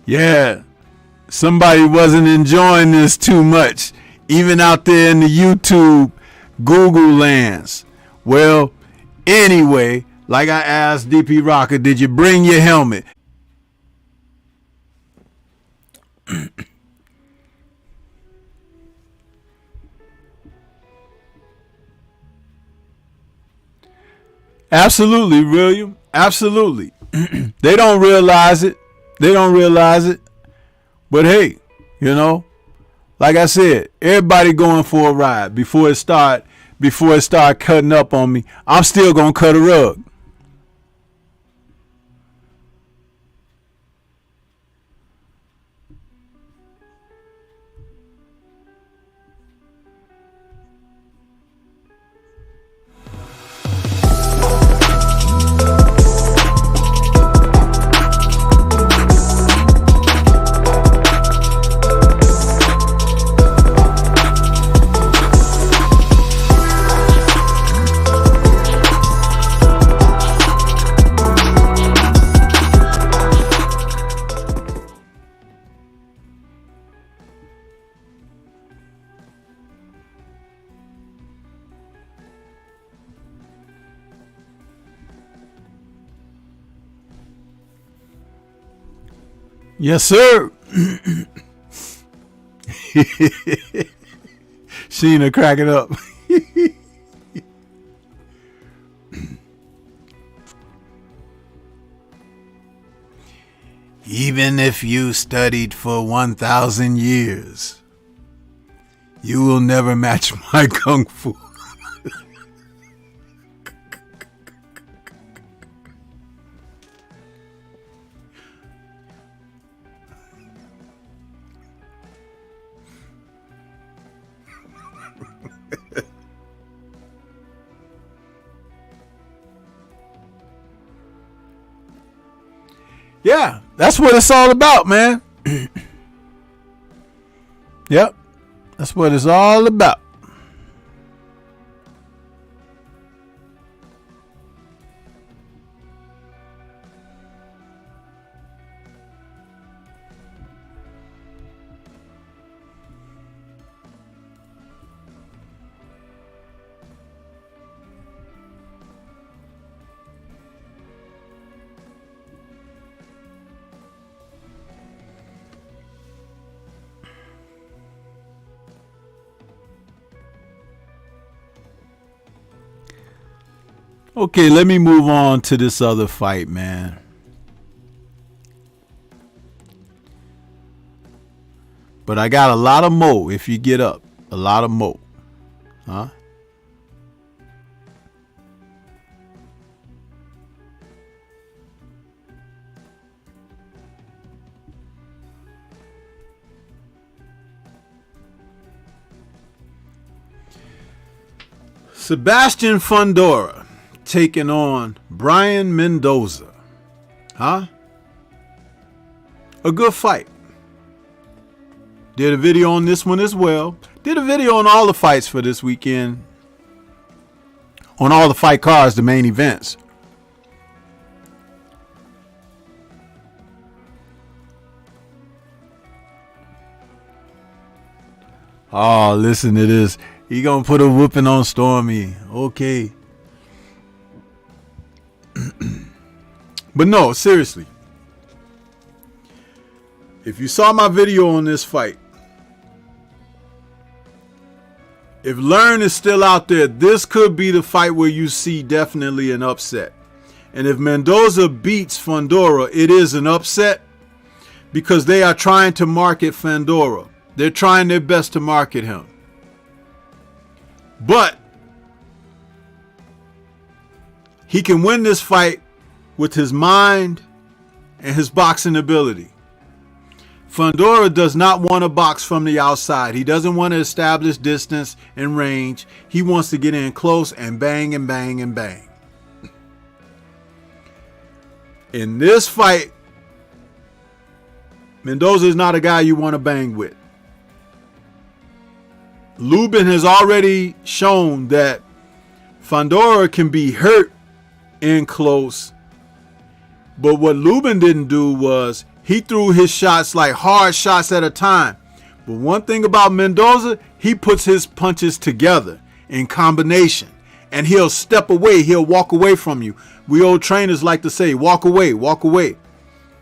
Yeah, somebody wasn't enjoying this too much, even out there in the YouTube Google lands. Well, anyway, like I asked DP Rocker, did you bring your helmet? Absolutely, William. Absolutely. They don't realize it. They don't realize it. But hey, you know, like I said, everybody going for a ride before it start cutting up on me. I'm still gonna cut a rug. Yes, sir. Sheena cracking up. Even if you studied for 1,000 years, you will never match my kung fu. Yeah, that's what it's all about, man. Yep, that's what it's all about. Okay, let me move on to this other fight, man. But I got a lot of mo if you get up. A lot of mo. Huh? Sebastian Fundora taking on Brian Mendoza. Huh? A good fight. Did a video on this one as well. Did a video on all the fights for this weekend. On all the fight cards, the main events. Oh, listen to this. He gonna put a whooping on Stormy. Okay. But no, seriously. If you saw my video on this fight, if Learn is still out there, this could be the fight where you see definitely an upset. And if Mendoza beats Fundora, it is an upset because they are trying to market Fundora. They're trying their best to market him. But He can win this fight with his mind and his boxing ability. Fundora does not want to box from the outside. He doesn't want to establish distance and range. He wants to get in close and bang and bang and bang. In this fight, Mendoza is not a guy you want to bang with. Lubin has already shown that Fundora can be hurt in close. But what Lubin didn't do was he threw his shots like hard shots at a time. But one thing about Mendoza, he puts his punches together in combination. And he'll step away. He'll walk away from you. We old trainers like to say, walk away, walk away.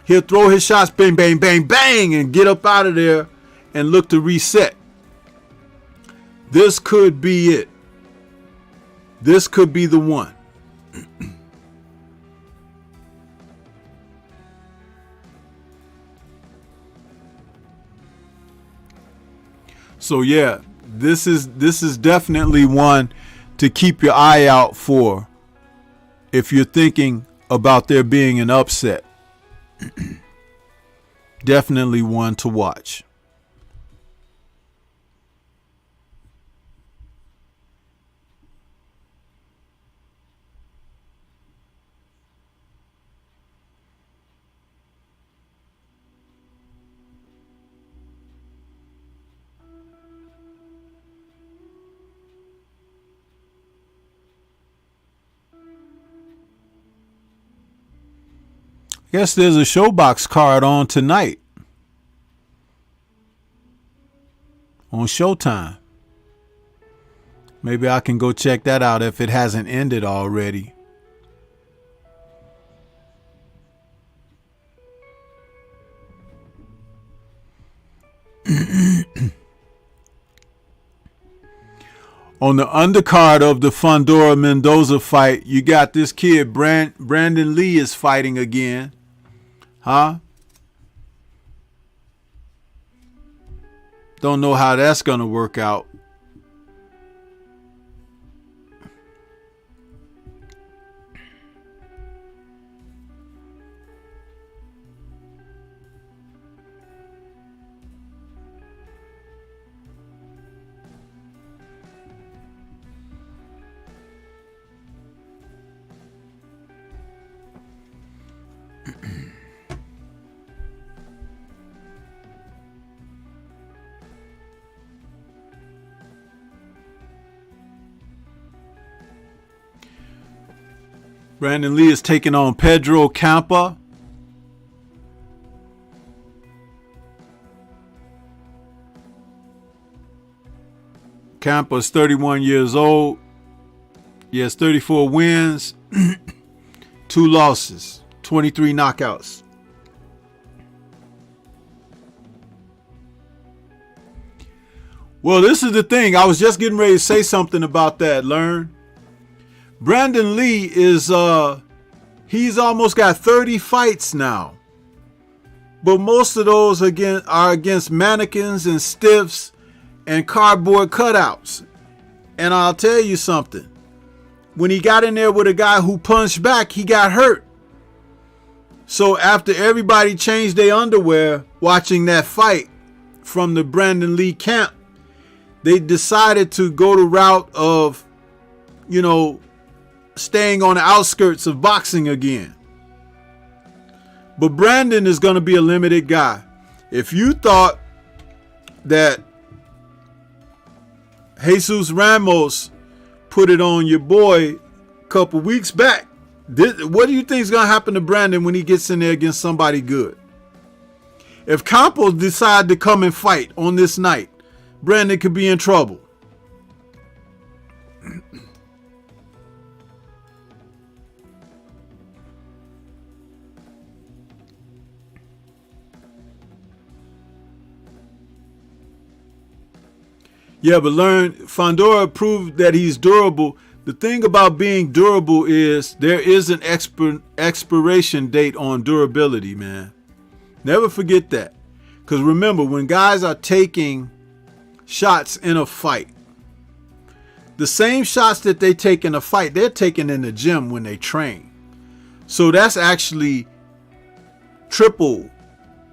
He'll throw his shots, bang, bang, bang, bang, and get up out of there and look to reset. This could be it. This could be the one. So yeah, this is definitely one to keep your eye out for if you're thinking about there being an upset. Definitely one to watch. Guess there's a Showbox card on tonight on Showtime. Maybe I can go check that out if it hasn't ended already. On the undercard of the Fundora Mendoza fight, you got this kid Brandon Lee is fighting again. Huh? Don't know how that's going to work out. Brandon Lee is taking on Pedro Campa. Campa is 31 years old. He has 34 wins, 2 losses, 23 knockouts. Well, this is the thing. I was just getting ready to say something about that, Learn. Brandon Lee is he's almost got 30 fights now. But most of those are against mannequins and stiffs and cardboard cutouts. And I'll tell you something. When he got in there with a guy who punched back, he got hurt. So after everybody changed their underwear watching that fight from the Brandon Lee camp, they decided to go the route of, staying on the outskirts of boxing again. But Brandon is going to be a limited guy. If you thought that Jesus Ramos put it on your boy a couple weeks back, what do you think is going to happen to Brandon when he gets in there against somebody good? If Campos decide to come and fight on this night, Brandon could be in trouble. Yeah, but Learn, Fundora proved that he's durable. The thing about being durable is there is an expiration date on durability, man. Never forget that. Because remember, when guys are taking shots in a fight, the same shots that they take in a fight, they're taking in the gym when they train. So that's actually triple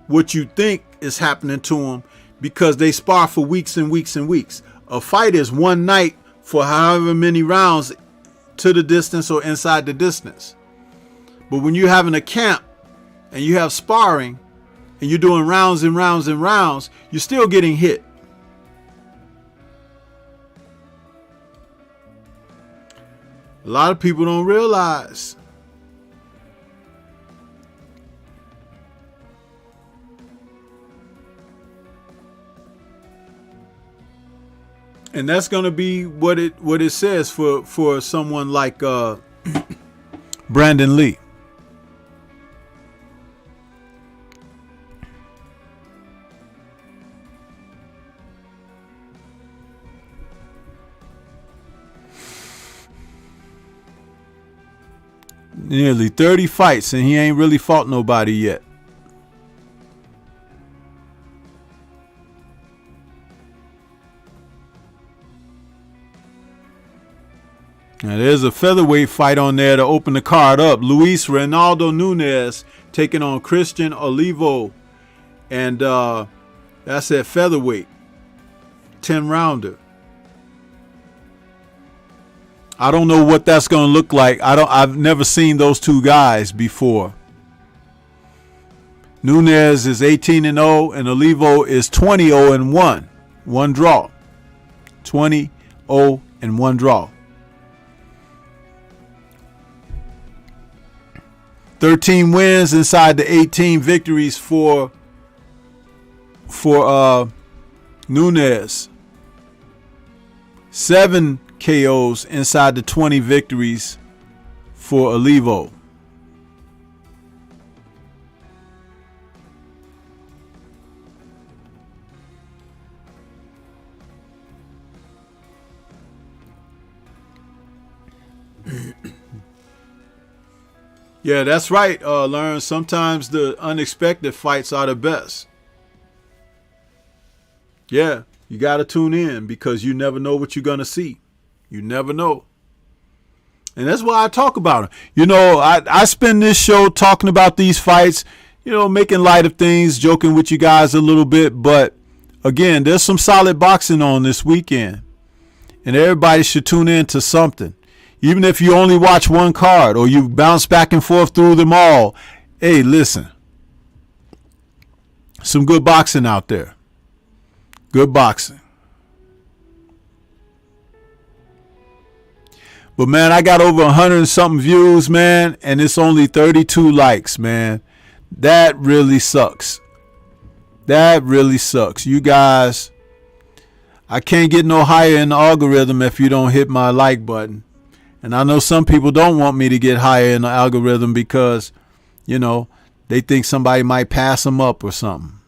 what you think is happening to them, because they spar for weeks and weeks and weeks. A fight is one night for however many rounds to the distance or inside the distance. But when you're having a camp and you have sparring and you're doing rounds and rounds and rounds, you're still getting hit. A lot of people don't realize. And that's going to be what it says for someone like Brandon Lee. Nearly 30 fights and he ain't really fought nobody yet. Now there's a featherweight fight on there to open the card up. Luis Reynaldo Nunes taking on Christian Olivo. And that's at featherweight. 10-rounder. I don't know what that's going to look like. I've never seen those two guys before. Nunes is 18-0 and Olivo is 20-0-1. One draw. 20-0 and one draw. 13 wins inside the 18 victories for Nunes. 7 KOs inside the 20 victories for Olivo. Yeah, that's right, Learn. Sometimes the unexpected fights are the best. Yeah, you got to tune in because you never know what you're going to see. You never know. And that's why I talk about them. You know, I spend this show talking about these fights, you know, making light of things, joking with you guys a little bit. But again, there's some solid boxing on this weekend. And everybody should tune in to something. Even if you only watch one card or you bounce back and forth through them all. Hey, listen. Some good boxing out there. Good boxing. But, man, I got over 100 and something views, man, and it's only 32 likes, man. That really sucks. That really sucks. You guys, I can't get no higher in the algorithm if you don't hit my like button. And I know some people don't want me to get higher in the algorithm because, you know, they think somebody might pass them up or something.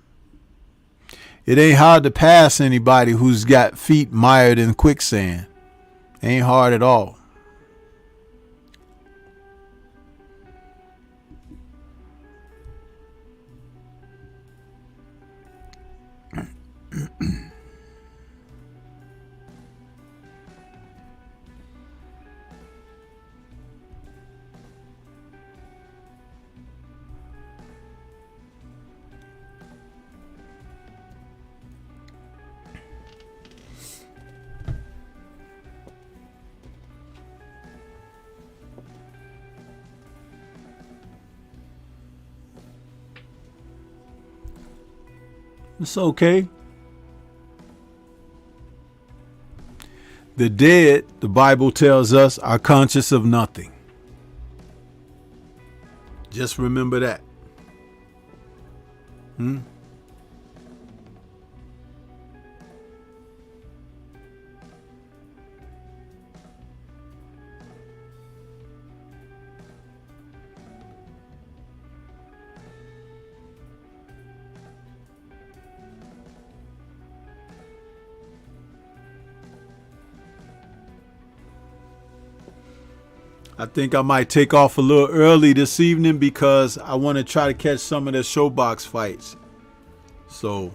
It ain't hard to pass anybody who's got feet mired in quicksand. Ain't hard at all. It's okay. The dead, the Bible tells us, are conscious of nothing. Just remember that. I think I might take off a little early this evening because I want to try to catch some of the showbox fights. So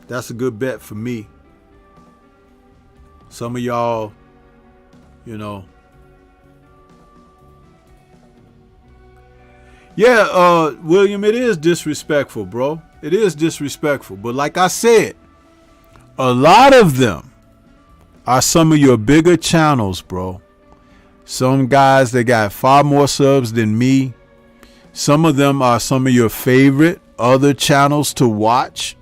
that's a good bet for me. Some of y'all, you know. Yeah, William, it is disrespectful, bro. It is disrespectful. But like I said, a lot of them are some of your bigger channels, bro. Some guys that got far more subs than me. Some of them are some of your favorite other channels to watch.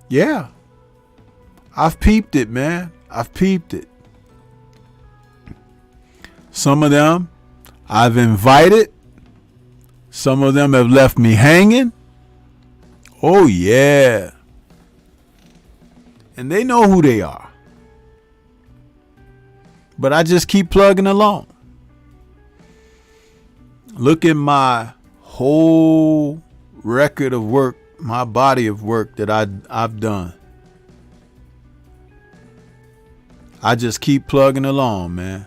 Yeah. I've peeped it, man. I've peeped it. Some of them I've invited. Some of them have left me hanging. Oh, yeah. And they know who they are. But I just keep plugging along. Look at my whole record of work, my body of work that I've done. I just keep plugging along, man.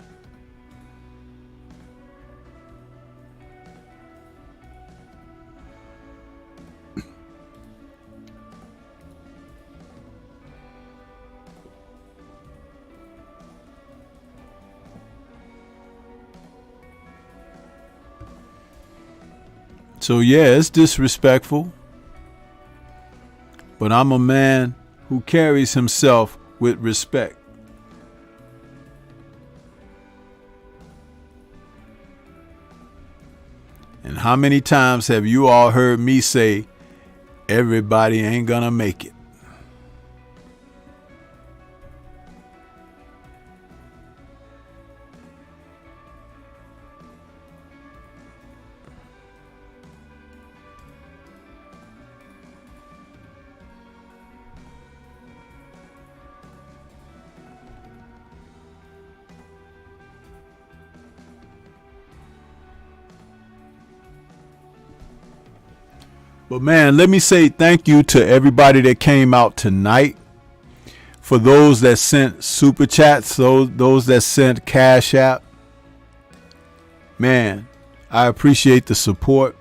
So yeah, it's disrespectful. But I'm a man who carries himself with respect. And how many times have you all heard me say, everybody ain't gonna make it? But man, let me say thank you to everybody that came out tonight. For those that sent super chats, those that sent Cash App. Man, I appreciate the support.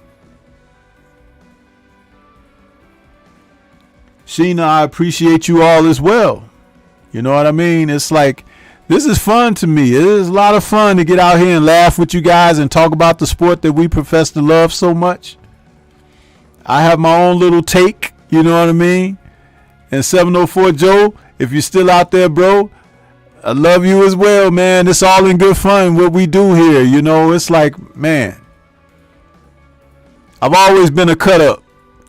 Sheena, I appreciate you all as well. You know what I mean? It's like, this is fun to me. It is a lot of fun to get out here and laugh with you guys and talk about the sport that we profess to love so much. I have my own little take, you know what I mean? And 704 Joe, if you're still out there, bro, I love you as well, man. It's all in good fun what we do here. You know, it's like, man, I've always been a cut up.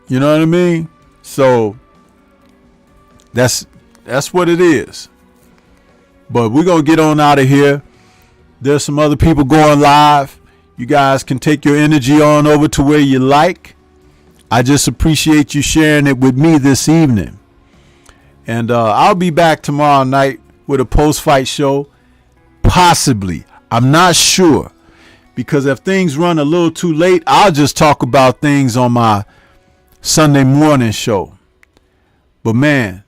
You know what I mean? So that's what it is. But we're going to get on out of here. There's some other people going live. You guys can take your energy on over to where you like. I just appreciate you sharing it with me this evening. And I'll be back tomorrow night with a post-fight show. Possibly. I'm not sure. Because if things run a little too late, I'll just talk about things on my Sunday morning show. But man,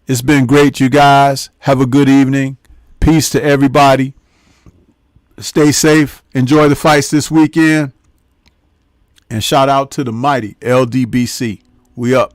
it's been great, you guys. Have a good evening. Peace to everybody. Stay safe. Enjoy the fights this weekend. And shout out to the mighty LDBC. We up.